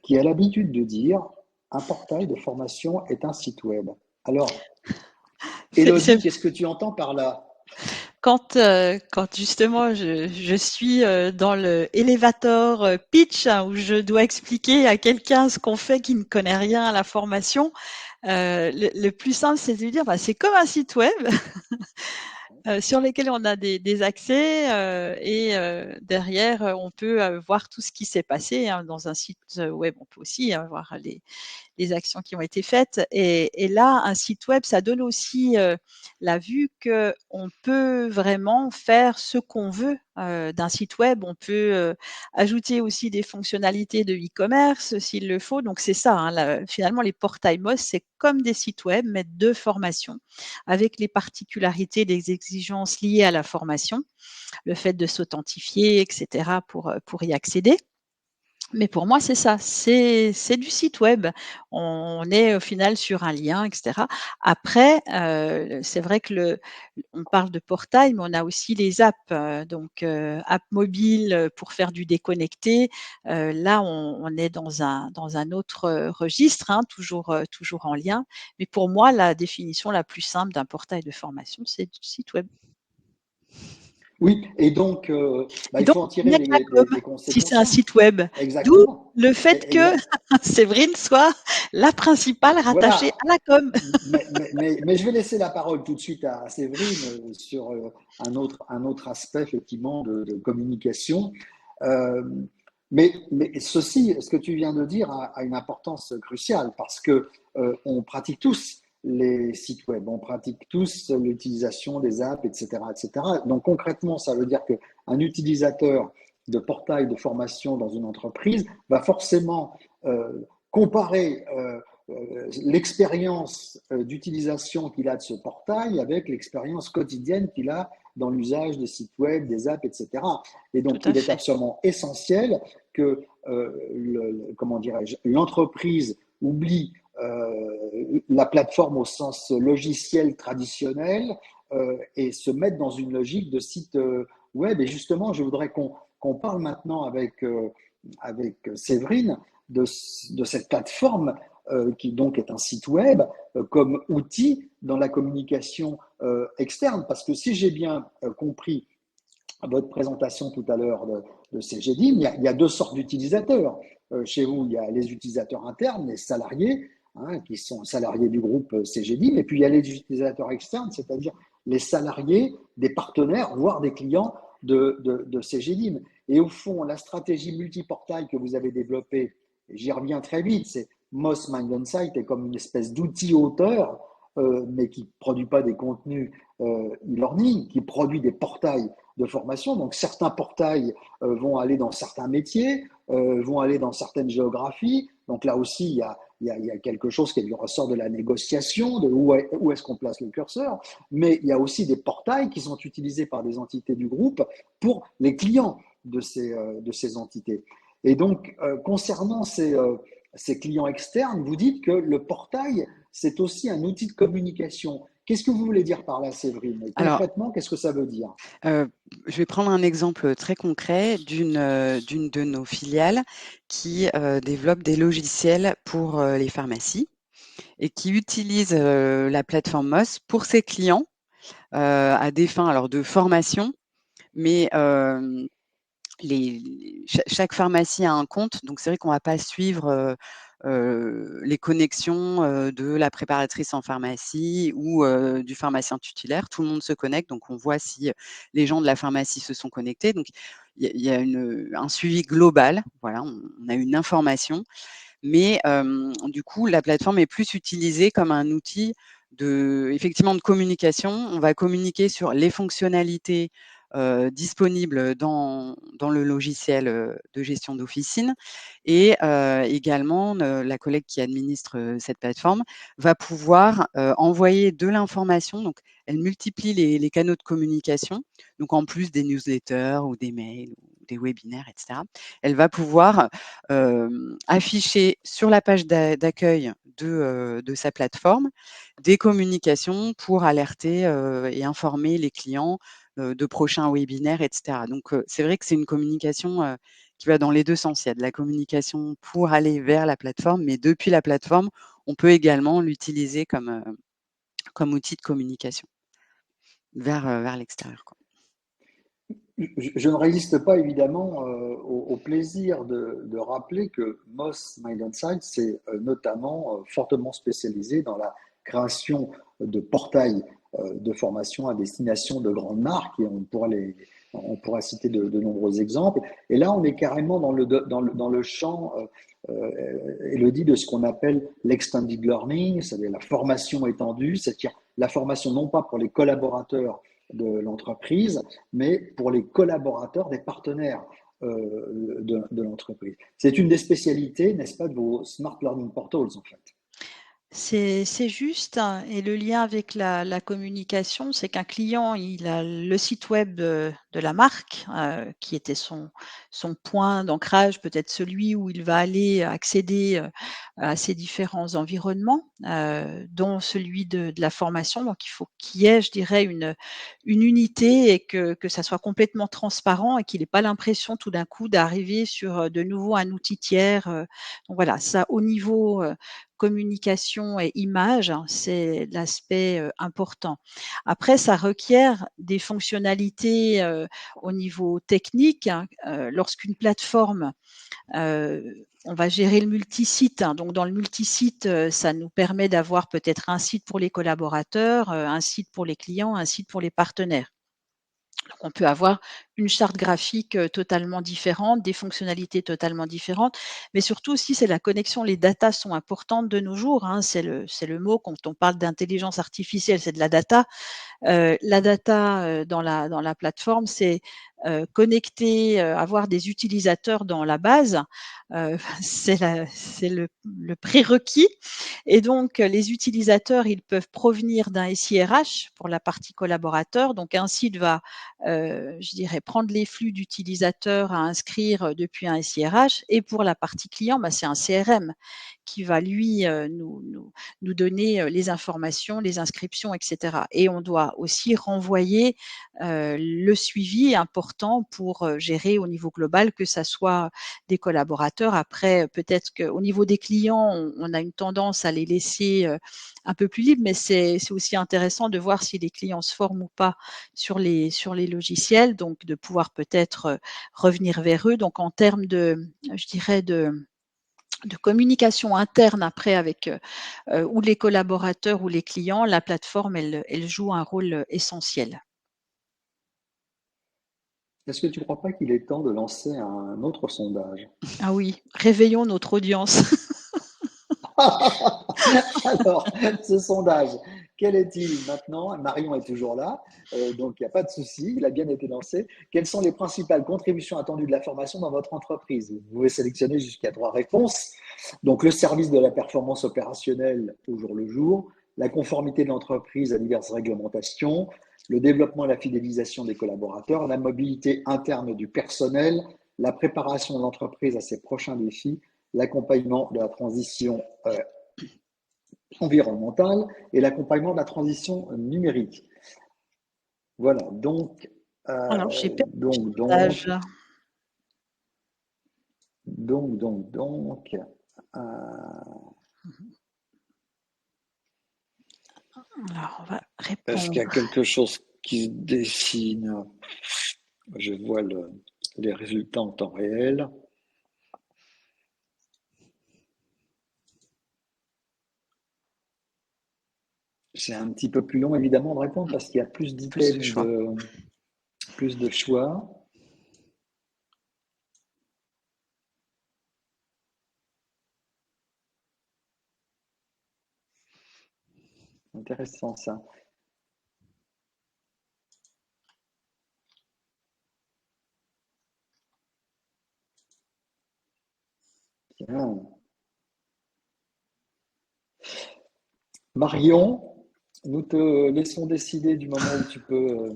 qui a l'habitude de dire un portail de formation est un site web. Alors, Élodie, qu'est-ce que tu entends par là? Quand justement je suis dans le elevator pitch, hein, où je dois expliquer à quelqu'un ce qu'on fait qui ne connaît rien à la formation, le plus simple, c'est de lui dire, bah, c'est comme un site web sur lesquels on a des accès et derrière, on peut voir tout ce qui s'est passé, hein. Dans un site web, on peut aussi voir les actions qui ont été faites. Et là, un site web, ça donne aussi la vue qu'on peut vraiment faire ce qu'on veut d'un site web. On peut ajouter aussi des fonctionnalités de e-commerce s'il le faut. Donc c'est ça, hein, finalement, les portails MOS, c'est comme des sites web, mais de formation, avec les particularités des exigences liées à la formation, le fait de s'authentifier, etc., pour y accéder. Mais pour moi, c'est ça, c'est du site web. On est au final sur un lien, et cetera. Après, c'est vrai que on parle de portail, mais on a aussi les apps, donc apps mobiles, pour faire du déconnecté. Là, on est dans un autre registre, hein, toujours en lien. Mais pour moi, la définition la plus simple d'un portail de formation, c'est du site web. Oui, et donc, Et il donc, faut en il y tirer a que la com, des si c'est un conséquences. site web. D'où Exactement. le fait que Séverine soit la principale rattachée Voilà. à la com. Mais je vais laisser la parole tout de suite à Séverine sur un autre aspect, effectivement, de communication. Euh, mais ceci, ce que tu viens de dire, a une importance cruciale parce que on pratique tous les sites web, on pratique tous l'utilisation des apps, etc., etc. Donc concrètement, ça veut dire qu'un utilisateur de portail de formation dans une entreprise va forcément comparer l'expérience d'utilisation qu'il a de ce portail avec l'expérience quotidienne qu'il a dans l'usage des sites web, des apps, etc. Et donc, Tout à il est fait. absolument essentiel que, comment dirais-je, l'entreprise oublie la plateforme au sens logiciel traditionnel et se mette dans une logique de site web. Et justement, je voudrais qu'on parle maintenant avec Séverine de cette plateforme qui donc est un site web comme outil dans la communication externe. Parce que si j'ai bien compris votre présentation tout à l'heure de CGDIM, il y a deux sortes d'utilisateurs. Chez vous, il y a les utilisateurs internes, les salariés, hein, qui sont salariés du groupe CGDIM, et puis il y a les utilisateurs externes, c'est-à-dire les salariés des partenaires, voire des clients de CGDIM. Et au fond, la stratégie multiportail que vous avez développée, j'y reviens très vite, c'est Moz Mind Insight est comme une espèce d'outil auteur, mais qui ne produit pas des contenus e-learning, qui produit des portails de formation. Donc certains portails vont aller dans certains métiers, vont aller dans certaines géographies. Donc là aussi, il y a quelque chose qui est du ressort de la négociation, de où est-ce qu'on place le curseur. Mais il y a aussi des portails qui sont utilisés par des entités du groupe pour les clients de ces entités. Et donc, concernant ces clients externes, vous dites que le portail, c'est aussi un outil de communication. Qu'est-ce que vous voulez dire par là, Séverine? Alors, Concrètement, qu'est-ce que ça veut dire? je vais prendre un exemple très concret d'une de nos filiales qui développe des logiciels pour les pharmacies et qui utilise la plateforme MOS pour ses clients à des fins alors de formation, mais chaque pharmacie a un compte, donc c'est vrai qu'on va pas suivre les connexions de la préparatrice en pharmacie ou du pharmacien tutélaire. Tout le monde se connecte, donc on voit si les gens de la pharmacie se sont connectés. Donc il y a un suivi global. Voilà, on a une information, mais du coup, la plateforme est plus utilisée comme un outil effectivement de communication. On va communiquer sur les fonctionnalités disponibles dans le logiciel de gestion d'officine. Et également, la collègue qui administre cette plateforme va pouvoir envoyer de l'information. Donc, elle multiplie les canaux de communication. Donc, en plus des newsletters ou des mails ou des webinaires, etc., elle va pouvoir afficher sur la page d'accueil de sa plateforme des communications pour alerter et informer les clients de prochains webinaires, etc. Donc, c'est vrai que c'est une communication qui va dans les deux sens. Il y a de la communication pour aller vers la plateforme, mais depuis la plateforme, on peut également l'utiliser comme outil de communication vers l'extérieur, quoi. Je ne résiste pas évidemment au plaisir de rappeler que Moss Mind Insight s'est notamment fortement spécialisé dans la création de portails de formation à destination de grandes marques, et on pourra citer de nombreux exemples. Et là, on est carrément dans le champ, Élodie, de ce qu'on appelle l'extended learning, c'est-à-dire la formation étendue, c'est-à-dire la formation non pas pour les collaborateurs de l'entreprise, mais pour les collaborateurs des partenaires de l'entreprise. C'est une des spécialités, n'est-ce pas, de vos Smart Learning Portals, en fait. C'est juste, hein, et le lien avec la communication, c'est qu'un client, il a le site web de la marque, qui était son point d'ancrage, peut-être celui où il va aller accéder, à ces différents environnements, dont celui de la formation. Donc il faut qu'il y ait, je dirais, une unité et que ça soit complètement transparent et qu'il ait pas l'impression tout d'un coup d'arriver sur, de nouveau un outil tiers, donc voilà, ça au niveau, communication et image, hein, c'est l'aspect, important. Après, ça requiert des fonctionnalités, au niveau technique, hein. Lorsqu'une plateforme, on va gérer le multisite, hein, donc dans le multisite, ça nous permet d'avoir peut-être un site pour les collaborateurs, un site pour les clients, un site pour les partenaires. Donc on peut avoir une charte graphique, totalement différente, des fonctionnalités totalement différentes, mais surtout aussi c'est la connexion. Les datas sont importantes de nos jours, hein, c'est le mot quand on parle d'intelligence artificielle, c'est de la data, dans la plateforme, c'est, connecter, avoir des utilisateurs dans la base, c'est le prérequis, et donc les utilisateurs, ils peuvent provenir d'un SIRH pour la partie collaborateur. Donc un site va, je dirais, prendre les flux d'utilisateurs à inscrire, depuis un SIRH, et pour la partie client, bah, c'est un CRM qui va lui, nous donner, les informations, les inscriptions, et cetera, et on doit aussi renvoyer, le suivi important pour, gérer au niveau global, que ça soit des collaborateurs. Après, peut-être qu'au niveau des clients, on a une tendance à les laisser, un peu plus libres, mais c'est aussi intéressant de voir si les clients se forment ou pas sur les logiciels, donc de pouvoir peut-être, revenir vers eux. Donc en termes de, je dirais, de communication interne après avec, ou les collaborateurs ou les clients, la plateforme, elle joue un rôle, essentiel. Est-ce que tu ne crois pas qu'il est temps de lancer un autre sondage? Ah oui, réveillons notre audience. Alors, ce sondage, quel est-il maintenant? Marion est toujours là, donc il n'y a pas de souci, il a bien été lancé. Quelles sont les principales contributions attendues de la formation dans votre entreprise? Vous pouvez sélectionner jusqu'à 3 réponses. Donc, le service de la performance opérationnelle au jour le jour, la conformité de l'entreprise à diverses réglementations, le développement et la fidélisation des collaborateurs, la mobilité interne du personnel, la préparation de l'entreprise à ses prochains défis, l'accompagnement de la transition environnementale et l'accompagnement de la transition numérique. Voilà, donc, Alors j'ai euh, perdu donc, le sondage. donc, donc, euh, Alors on va est-ce qu'il y répondre. a quelque chose qui se dessine? Je vois les résultats en temps réel. C'est un petit peu plus long, évidemment, de répondre parce qu'il y a plus Plus de d'items, choix. plus de choix. Intéressant ça. Marion, nous te laissons décider du moment où tu peux.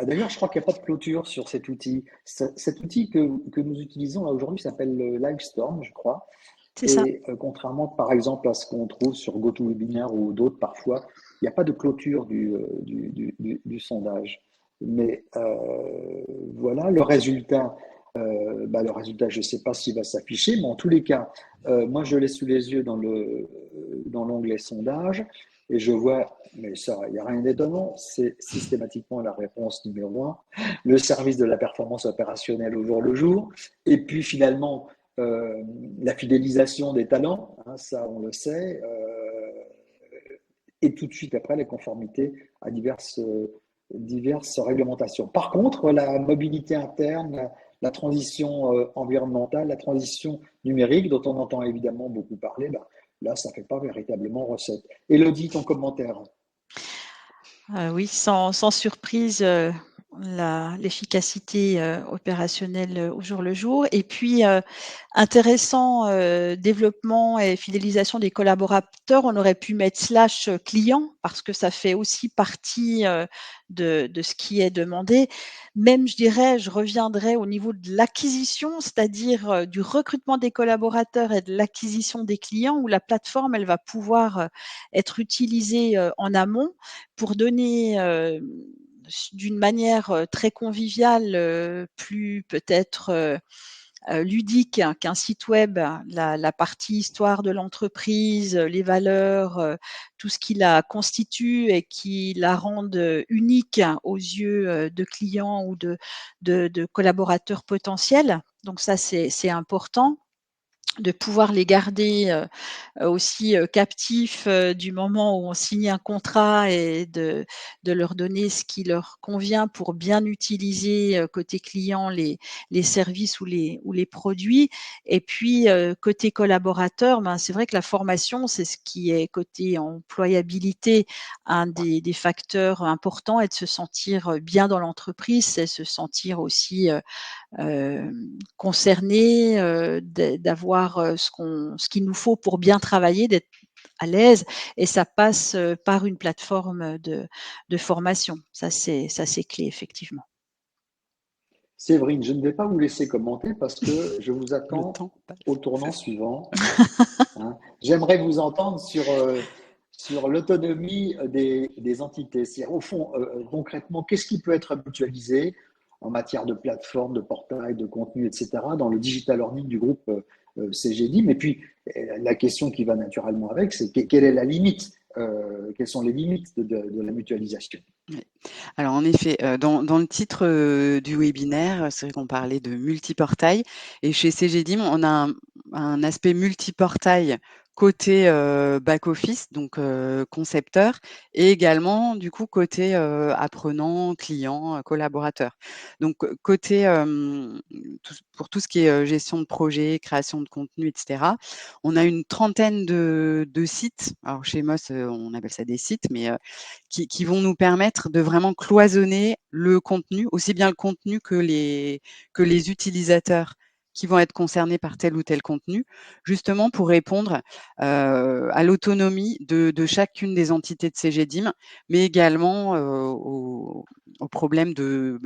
D'ailleurs, je crois qu'il n'y a pas de clôture sur cet outil. Cet outil que nous utilisons là aujourd'hui s'appelle Livestorm, je crois. C'est ça. Et contrairement, par exemple, à ce qu'on trouve sur GoToWebinar ou d'autres parfois, il n'y a pas de clôture du sondage. Mais voilà, le résultat, le résultat, je ne sais pas s'il va s'afficher, mais en tous les cas, moi, je l'ai sous les yeux dans l'onglet sondage et je vois, mais ça, il n'y a rien d'étonnant, c'est systématiquement la réponse numéro un, le service de la performance opérationnelle au jour le jour. Et puis finalement, euh, la fidélisation des talents, hein, ça on le sait, et tout de suite après les conformités à diverses réglementations. Par contre, la mobilité interne, la transition environnementale, la transition numérique, dont on entend évidemment beaucoup parler, là, ça ne fait pas véritablement recette. Élodie, ton commentaire? Oui, sans surprise, l'efficacité opérationnelle au jour le jour. Et puis, intéressant, développement et fidélisation des collaborateurs. On aurait pu mettre slash client parce que ça fait aussi partie de ce qui est demandé. Même, je dirais, je reviendrai au niveau de l'acquisition, c'est-à-dire du recrutement des collaborateurs et de l'acquisition des clients, où la plateforme, elle va pouvoir être utilisée en amont pour donner d'une manière très conviviale, plus peut-être ludique qu'un site web, la partie histoire de l'entreprise, les valeurs, tout ce qui la constitue et qui la rendent unique aux yeux de clients ou de collaborateurs potentiels. Donc ça, c'est important de pouvoir les garder aussi captifs du moment où on signe un contrat et de leur donner ce qui leur convient pour bien utiliser côté client les services ou les produits. Et puis côté collaborateur, ben, c'est vrai que la formation, c'est ce qui est côté employabilité, un des facteurs importants, et de se sentir bien dans l'entreprise, c'est se sentir aussi concernés, d'avoir ce qu'il nous faut pour bien travailler, d'être à l'aise, et ça passe par une plateforme de formation. Ça c'est clé effectivement. Séverine, je ne vais pas vous laisser commenter parce que je vous Le attends temps au tournant suivant. Hein. J'aimerais vous entendre sur l'autonomie des entités. C'est-à-dire, au fond, concrètement, qu'est-ce qui peut être mutualisé en matière de plateforme, de portail, de contenu, etc., dans le digital learning du groupe CGDIM. Et puis, la question qui va naturellement avec, c'est quelle est la limite quelles sont les limites de la mutualisation? Oui. Alors en effet, dans le titre, du webinaire, c'est vrai qu'on parlait de multiportail, et chez CGDIM, on a un aspect multiportail côté, back office, donc concepteur, et également du coup côté, apprenant, client, collaborateur. Donc côté, pour tout ce qui est, gestion de projet, création de contenu et cetera, on a une trentaine de sites. Alors chez Moss, on appelle ça des sites, mais qui vont nous permettre de vraiment cloisonner le contenu, aussi bien le contenu que les utilisateurs qui vont être concernés par tel ou tel contenu, justement pour répondre à l'autonomie de chacune des entités de CGDIM, mais également aux problèmes de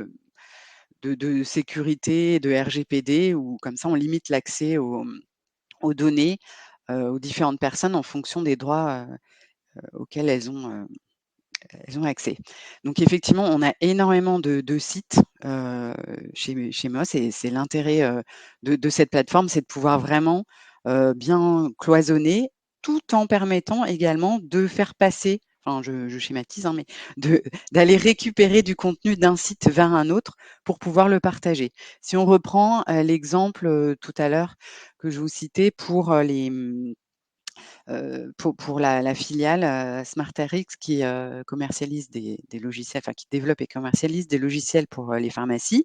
sécurité, de RGPD, où comme ça on limite l'accès aux données, aux différentes personnes en fonction des droits auxquels elles ont accès. Donc effectivement, on a énormément de sites chez Moss, et c'est l'intérêt de cette plateforme, c'est de pouvoir vraiment bien cloisonner, tout en permettant également de faire passer, enfin je schématise, hein, mais d'aller récupérer du contenu d'un site vers un autre pour pouvoir le partager. Si on reprend l'exemple tout à l'heure que je vous citais pour pour la filiale SmartRx qui commercialise des logiciels, enfin qui développe et commercialise des logiciels pour les pharmacies.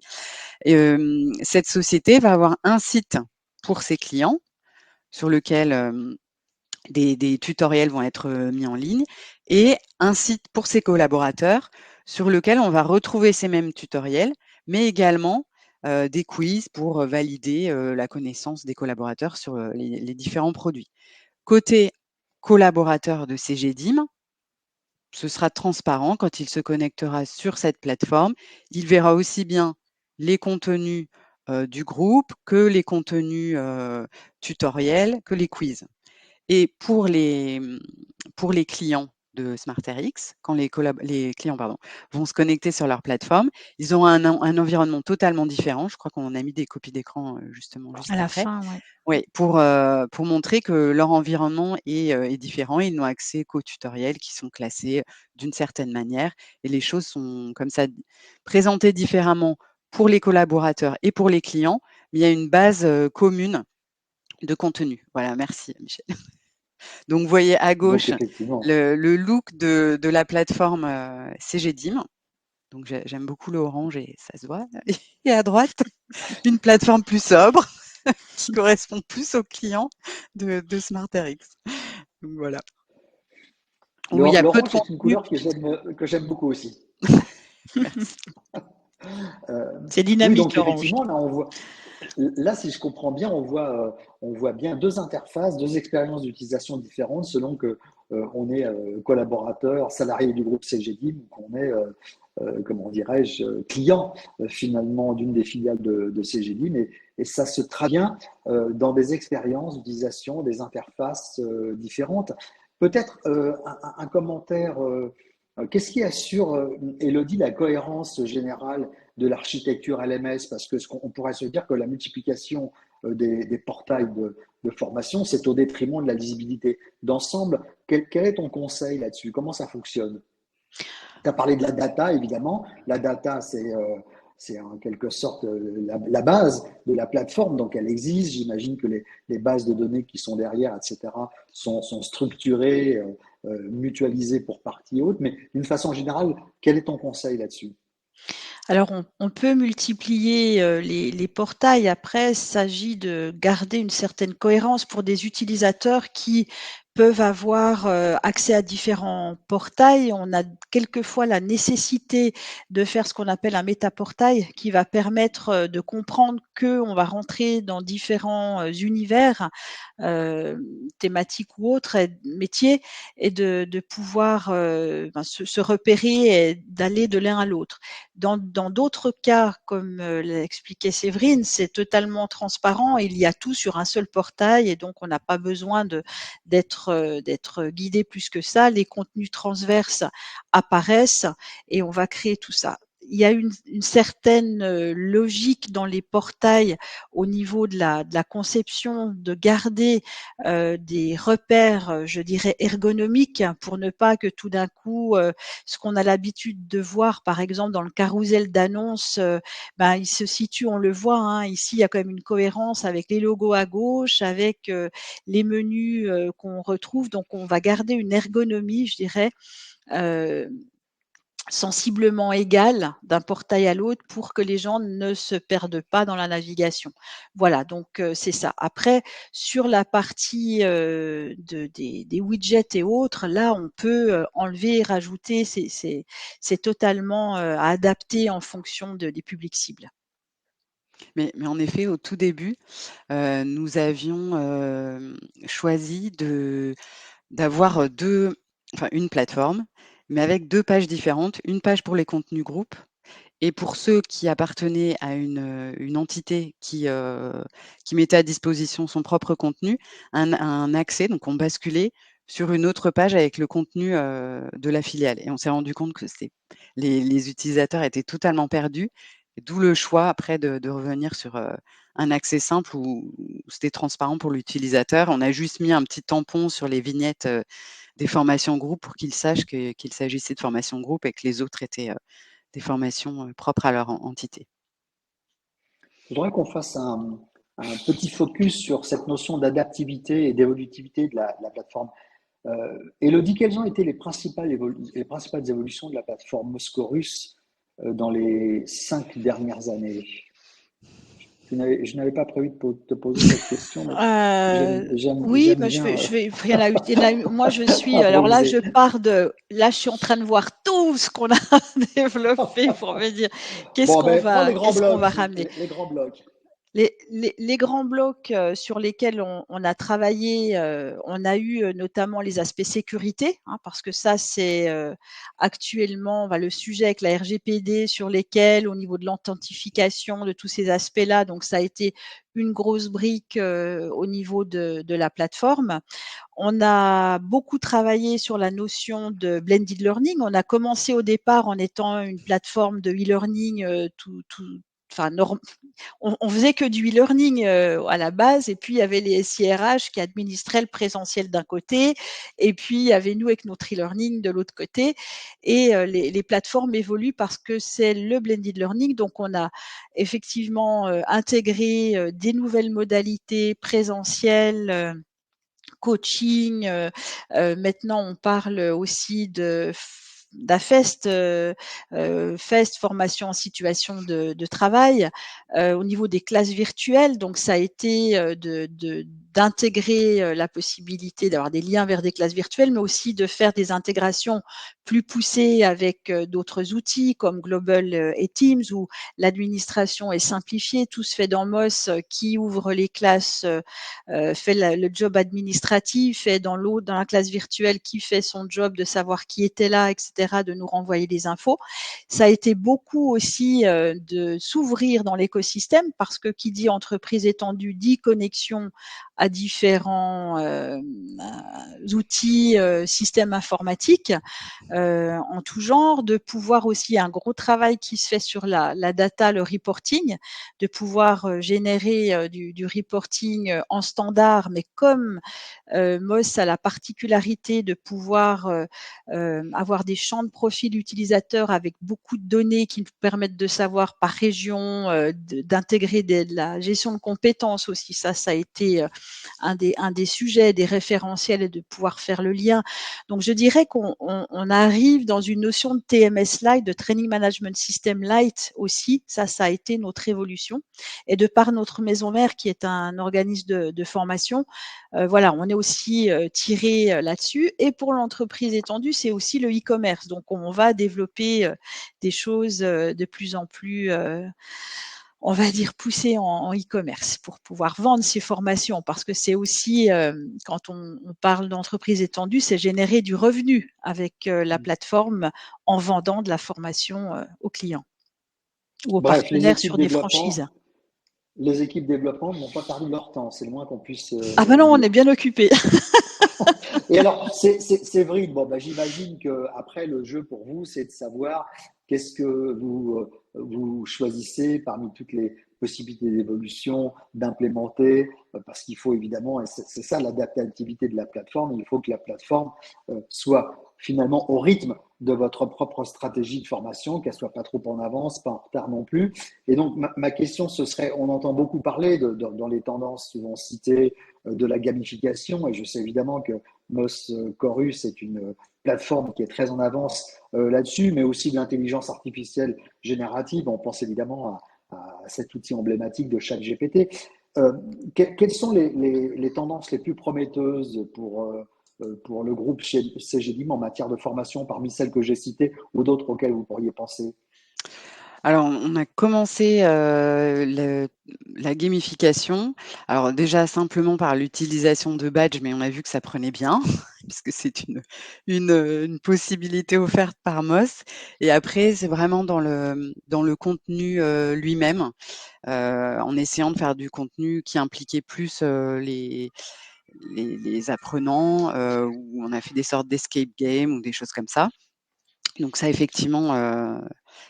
Et, cette société va avoir un site pour ses clients sur lequel des tutoriels vont être mis en ligne, et un site pour ses collaborateurs sur lequel on va retrouver ces mêmes tutoriels, mais également des quiz pour valider la connaissance des collaborateurs sur les différents produits. Côté collaborateur de Cegedim, ce sera transparent quand il se connectera sur cette plateforme. Il verra aussi bien les contenus du groupe que les contenus tutoriels, que les quiz. Et pour les clients de SmartRx, quand les clients vont se connecter sur leur plateforme, ils auront un environnement totalement différent. Je crois qu'on a mis des copies d'écran justement juste À la après. fin, ouais. Oui, pour montrer que leur environnement est différent. Ils n'ont accès qu'aux tutoriels qui sont classés d'une certaine manière et les choses sont comme ça présentées différemment pour les collaborateurs et pour les clients, mais il y a une base commune de contenu. Voilà, merci Michel. Donc vous voyez à Donc gauche effectivement. le look de la plateforme Cegedim. Donc j'aime beaucoup le orange et ça se voit. Et à droite, une plateforme plus sobre qui correspond plus aux clients de SmartRx. Donc voilà. Où il y a peu de L'orange, c'est une contenu. couleur que j'aime beaucoup aussi. Merci. C'est Oui, dynamique donc l'orange. effectivement, là, si je comprends bien, on voit bien deux interfaces, deux expériences d'utilisation différentes selon que on est collaborateur, salarié du groupe CGDIM ou qu'on est, comment dirais-je, client finalement d'une des filiales de CGDIM. Et ça se traduit bien dans des expériences d'utilisation, des interfaces différentes. Peut-être un commentaire. Qu'est-ce qui assure, Elodie, la cohérence générale de l'architecture LMS? Parce que on pourrait se dire que la multiplication des portails de formation, c'est au détriment de la lisibilité d'ensemble. Quel est ton conseil là-dessus? Comment ça fonctionne? Tu as parlé de la data, évidemment. La data, c'est en quelque sorte la base de la plateforme, donc elle existe. J'imagine que les bases de données qui sont derrière, etc., sont structurées, mutualisées pour partie haute. Mais d'une façon générale, quel est ton conseil là-dessus? Alors on peut multiplier les portails. Après, il s'agit de garder une certaine cohérence pour des utilisateurs qui peuvent avoir accès à différents portails. On a quelquefois la nécessité de faire ce qu'on appelle un métaportail qui va permettre de comprendre qu'on va rentrer dans différents univers thématiques ou autres, métiers, et de pouvoir se repérer et d'aller de l'un à l'autre. Dans d'autres cas, comme l'a expliqué Séverine, c'est totalement transparent. Il y a tout sur un seul portail et donc on n'a pas besoin d'être guidé plus que ça. Les contenus transverses apparaissent et on va créer tout ça. Il y a une certaine logique dans les portails au niveau de la conception, de garder des repères, je dirais, ergonomiques pour ne pas que tout d'un coup, ce qu'on a l'habitude de voir, par exemple, dans le carrousel d'annonces, il se situe, on le voit, hein, ici, il y a quand même une cohérence avec les logos à gauche, avec les menus qu'on retrouve. Donc, on va garder une ergonomie, je dirais, euh, sensiblement égale d'un portail à l'autre pour que les gens ne se perdent pas dans la navigation. Voilà, donc c'est ça. Après, sur la partie des widgets et autres, là, on peut enlever et rajouter. C'est totalement à adapter en fonction des publics cibles. Mais en effet, au tout début, nous avions choisi d'avoir une plateforme, mais avec deux pages différentes. Une page pour les contenus groupes et pour ceux qui appartenaient à une entité qui mettait à disposition son propre contenu, un accès, donc on basculait sur une autre page avec le contenu de la filiale. Et on s'est rendu compte que les utilisateurs étaient totalement perdus, d'où le choix après de revenir sur un accès simple où c'était transparent pour l'utilisateur. On a juste mis un petit tampon sur les vignettes des formations groupes pour qu'ils sachent qu'il s'agissait de formations groupes et que les autres étaient des formations propres à leur entité. Je voudrais qu'on fasse un petit focus sur cette notion d'adaptivité et d'évolutivité de la plateforme. Elodie, quelles ont été les principales évolutions de la plateforme Moscorus dans les 5 dernières années? Je n'avais pas prévu de te poser cette question, mais Oui, j'aime bien il y en a eu, moi, alors là, improviser. là, je suis en train de voir tout ce qu'on a développé pour me dire Bon, ben, prends les grands qu'est-ce qu'on va blocs, ramener. les grands blocs. Les grands blocs sur lesquels on a travaillé, on a eu notamment les aspects sécurité, hein, parce que ça, c'est actuellement le sujet avec la RGPD sur lesquels, au niveau de l'authentification de tous ces aspects-là, donc ça a été une grosse brique au niveau de la plateforme. On a beaucoup travaillé sur la notion de blended learning. On a commencé au départ en étant une plateforme de e-learning enfin, on faisait que du e-learning à la base, et puis il y avait les SIRH qui administraient le présentiel d'un côté, et puis il y avait nous avec notre e-learning de l'autre côté. Et les plateformes évoluent parce que c'est le blended learning. Donc on a effectivement intégré des nouvelles modalités présentielles, coaching. Maintenant, on parle aussi d'AFEST, FEST, formation en situation de travail, au niveau des classes virtuelles. Donc, ça a été d'intégrer la possibilité d'avoir des liens vers des classes virtuelles, mais aussi de faire des intégrations plus poussées avec d'autres outils comme Global et Teams, où l'administration est simplifiée. Tout se fait dans MOS, qui ouvre les classes, fait le job administratif, et dans la classe virtuelle, qui fait son job de savoir qui était là, etc., de nous renvoyer des infos. Ça a été beaucoup aussi de s'ouvrir dans l'écosystème, parce que qui dit entreprise étendue dit connexion à différents outils, systèmes informatiques en tout genre, de pouvoir aussi un gros travail qui se fait sur la data, le reporting, de pouvoir générer du reporting en standard, mais comme Moz a la particularité de pouvoir avoir des champs de profil utilisateur avec beaucoup de données qui nous permettent de savoir par région, d'intégrer de la gestion de compétences aussi. Ça a été un des sujets, des référentiels, et de pouvoir faire le lien. Donc, je dirais qu'on arrive dans une notion de TMS Light, de Training Management System Light aussi. Ça a été notre évolution. Et de par notre maison mère, qui est un organisme de formation, voilà, on est aussi tiré là-dessus. Et pour l'entreprise étendue, c'est aussi le e-commerce. Donc, on va développer des choses de plus en plus on va dire poussées en e-commerce pour pouvoir vendre ces formations, parce que c'est aussi, quand on parle d'entreprise étendue, c'est générer du revenu avec la plateforme en vendant de la formation aux clients ou aux Bref, partenaires sur des franchises. les équipes développement n'ont pas perdu leur temps, c'est le moins qu'on puisse Ah ben non, on dire. est bien occupé. Et alors, c'est vrai, bon, bah, j'imagine que après le jeu pour vous, c'est de savoir qu'est-ce que vous choisissez parmi toutes les possibilités d'évolution, d'implémenter, parce qu'il faut évidemment, et c'est ça l'adaptativité de la plateforme, il faut que la plateforme soit finalement au rythme de votre propre stratégie de formation, qu'elle soit pas trop en avance, pas en retard non plus. Et donc, ma question, ce serait, on entend beaucoup parler dans les tendances souvent citées de la gamification, et je sais évidemment que Moz Chorus est une plateforme qui est très en avance là-dessus, mais aussi de l'intelligence artificielle générative. On pense évidemment à cet outil emblématique de ChatGPT. Quelles sont les tendances les plus prometteuses pour le groupe CGDIM en matière de formation, parmi celles que j'ai citées ou d'autres auxquelles vous pourriez penser? Alors, on a commencé la gamification. Alors déjà simplement par l'utilisation de badges, mais on a vu que ça prenait bien, puisque c'est une possibilité offerte par Moz. Et après, c'est vraiment dans le contenu lui-même, en essayant de faire du contenu qui impliquait plus les apprenants, où on a fait des sortes d'escape game ou des choses comme ça. Donc ça, effectivement,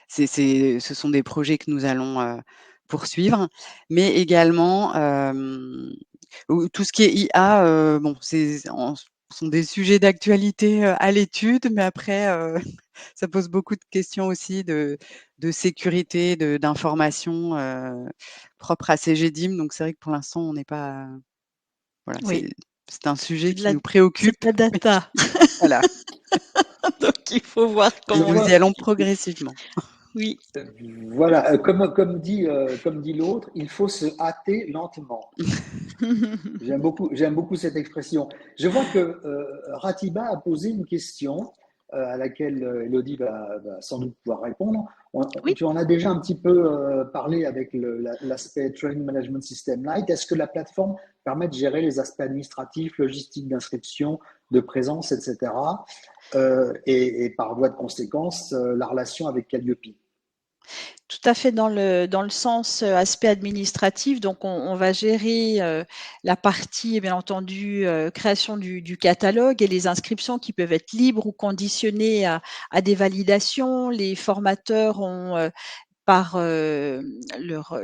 ce sont des projets que nous allons poursuivre, mais également tout ce qui est IA, bon, sont des sujets d'actualité à l'étude, mais après, ça pose beaucoup de questions aussi de sécurité, d'information propre à CGDIM. Donc c'est vrai que pour l'instant, on n'est pas, voilà, Oui, c'est un sujet c'est qui nous de préoccupe, la mais data. voilà, Donc, il faut voir Je et comment nous on y vois, allons l'utilise. progressivement. Oui, voilà, comme dit l'autre, il faut se hâter lentement. J'aime beaucoup cette expression. Je vois que Ratiba a posé une question. à laquelle Elodie va sans doute pouvoir répondre. Oui. Tu en as déjà un petit peu parlé avec l'aspect Training Management System Lite. Est-ce que la plateforme permet de gérer les aspects administratifs, logistiques d'inscription, de présence, etc. Et par voie de conséquence, la relation avec Calliope? Tout à fait dans le sens, aspect administratif. Donc on va gérer, la partie, bien entendu, création du catalogue et les inscriptions qui peuvent être libres ou conditionnées à des validations. Les formateurs ont, par leur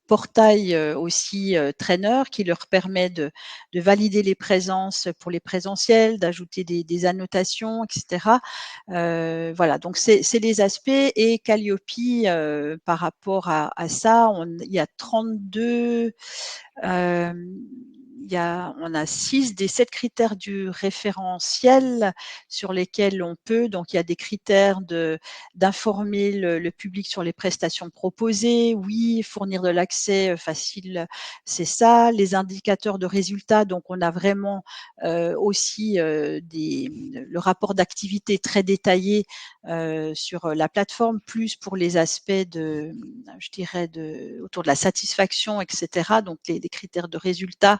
portail aussi traîneur qui leur permet de valider les présences pour les présentiels, d'ajouter des annotations, etc. Voilà, donc c'est les aspects et Calliope par rapport à ça, il y a 32 on a 6 des 7 critères du référentiel sur lesquels on peut donc il y a des critères d'informer le public sur les prestations proposées, oui, fournir de l'accès, facile, c'est ça. Les indicateurs de résultats, donc on a vraiment, aussi, le rapport d'activité très détaillé, sur, la plateforme, plus pour les aspects je dirais autour de la satisfaction et cetera, donc les critères de résultats,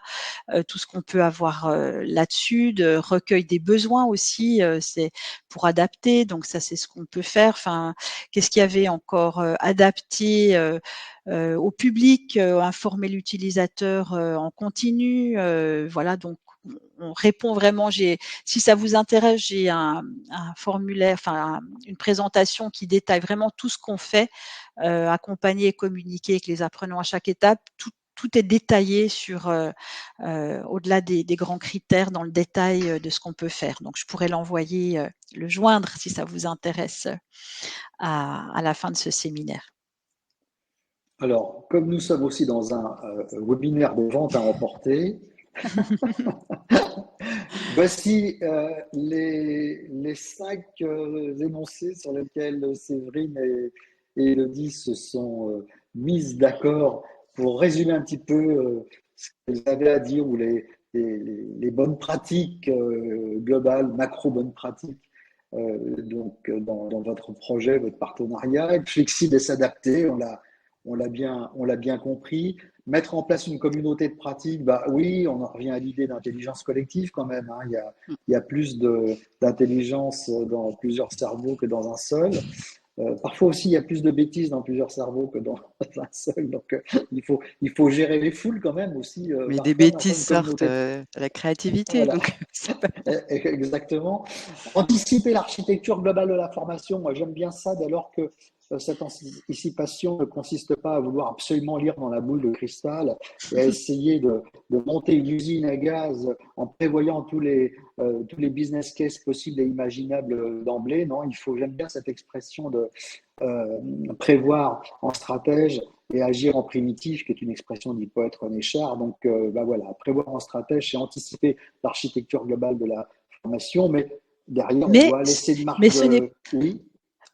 tout ce qu'on peut avoir là-dessus, de recueil des besoins aussi, c'est pour adapter. Donc ça, c'est ce qu'on peut faire. Enfin, qu'est-ce qu'il y avait encore adapté au public, informer l'utilisateur en continu. Voilà, donc on répond vraiment. Si ça vous intéresse, j'ai un formulaire, enfin une présentation qui détaille vraiment tout ce qu'on fait, accompagner et communiquer avec les apprenants à chaque étape. Tout est détaillé sur au-delà des grands critères dans le détail de ce qu'on peut faire. Donc je pourrais l'envoyer, le joindre si ça vous intéresse à la fin de ce séminaire. Alors, comme nous sommes aussi dans un webinaire de vente à emporter, voici les 5 énoncés sur lesquels Séverine et Elodie se sont mises d'accord pour résumer un petit peu ce qu'elles avaient à dire ou les bonnes pratiques globales, macro bonnes pratiques dans votre projet, votre partenariat. Être flexible et s'adapter, on l'a bien compris. Mettre en place une communauté de pratique, bah oui, on en revient à l'idée d'intelligence collective quand même. Hein. Il y a plus d'intelligence dans plusieurs cerveaux que dans un seul. Parfois aussi, il y a plus de bêtises dans plusieurs cerveaux que dans un seul. Donc, il faut gérer les foules quand même aussi. Mais des Parfois, mais enfin, bêtises une sortent, communauté. à la créativité, Voilà, donc c'est pas exactement. Anticiper l'architecture globale de la formation, moi j'aime bien ça dès lors que cette anticipation ne consiste pas à vouloir absolument lire dans la boule de cristal et à essayer de monter une usine à gaz en prévoyant tous les business cases possibles et imaginables d'emblée. Non, j'aime bien cette expression de prévoir en stratège et agir en primitif, qui est une expression du poète René Char. Donc, voilà, prévoir en stratège, c'est anticiper l'architecture globale de la formation, mais derrière, on Mais, doit laisser une mais marge ce n'est de… Oui,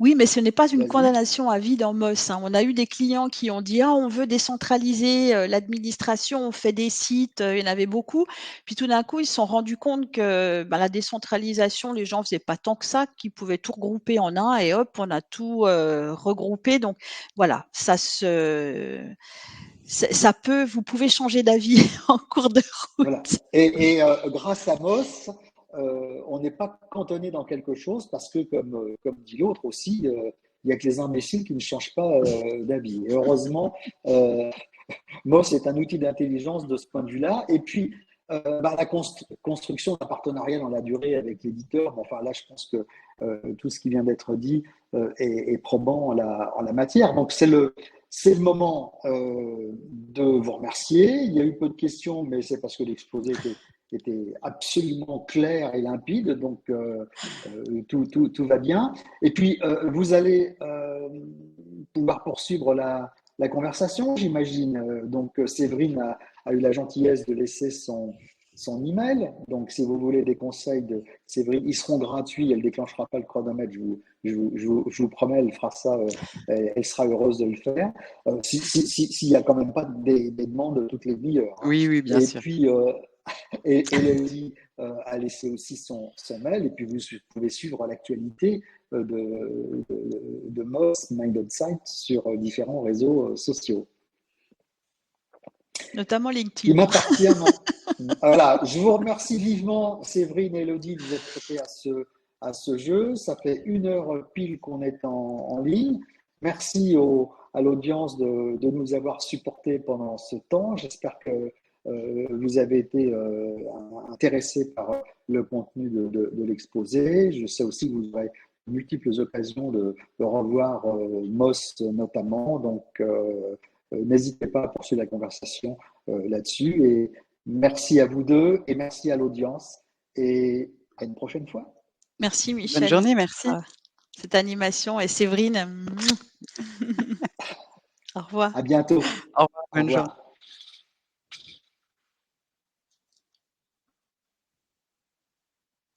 Oui, mais ce n'est pas une vas-y. condamnation à vie dans MOS, hein. On a eu des clients qui ont dit: «Ah, on veut décentraliser, l'administration, on fait des sites», il y en avait beaucoup. Puis tout d'un coup, ils se sont rendus compte que, bah, la décentralisation, les gens faisaient pas tant que ça, qu'ils pouvaient tout regrouper en un et hop, on a tout, regroupé. Donc voilà, ça peut vous pouvez changer d'avis en cours de Voilà. route. Et grâce à Moss, on n'est pas cantonné dans quelque chose parce que, comme dit l'autre aussi, il n'y a que les imbéciles qui ne changent pas d'avis. Et heureusement, Moss est un outil d'intelligence de ce point de vue-là. Et puis, la construction d'un partenariat dans la durée avec l'éditeur, enfin là, je pense que tout ce qui vient d'être dit est probant en la matière. Donc, c'est le moment de vous remercier. Il y a eu peu de questions, mais c'est parce que l'exposé était absolument clair et limpide, donc tout va bien. Et puis, vous allez pouvoir poursuivre la conversation, j'imagine. Donc, Séverine a eu la gentillesse de laisser son email. Donc, si vous voulez des conseils de Séverine, ils seront gratuits. Elle ne déclenchera pas le chronomètre, je vous promets, elle fera ça. Elle sera heureuse de le faire. S'il n'y a quand même pas des demandes toutes les demi-heures. Hein. oui, oui, bien Et sûr. puis, Et Elodie a laissé aussi son mail, et puis vous pouvez suivre l'actualité de Moss Minded Site sur différents réseaux sociaux. Notamment Il LinkedIn. m'appartient maintenant. Voilà, je vous remercie vivement, Séverine et Elodie, de vous être prêtées à ce jeu. Ça fait 1 heure pile qu'on est en ligne. Merci à l'audience de nous avoir supportés pendant ce temps. J'espère que vous avez été intéressés par le contenu de l'exposé. Je sais aussi que vous aurez multiples occasions de revoir Moss notamment. Donc, n'hésitez pas à poursuivre la conversation là-dessus. Et merci à vous deux et merci à l'audience. Et à une prochaine fois. Merci Bonne Michel journée, merci. pour cette animation. Et Séverine, au revoir. À bientôt. Au revoir, Au bonne journée. revoir.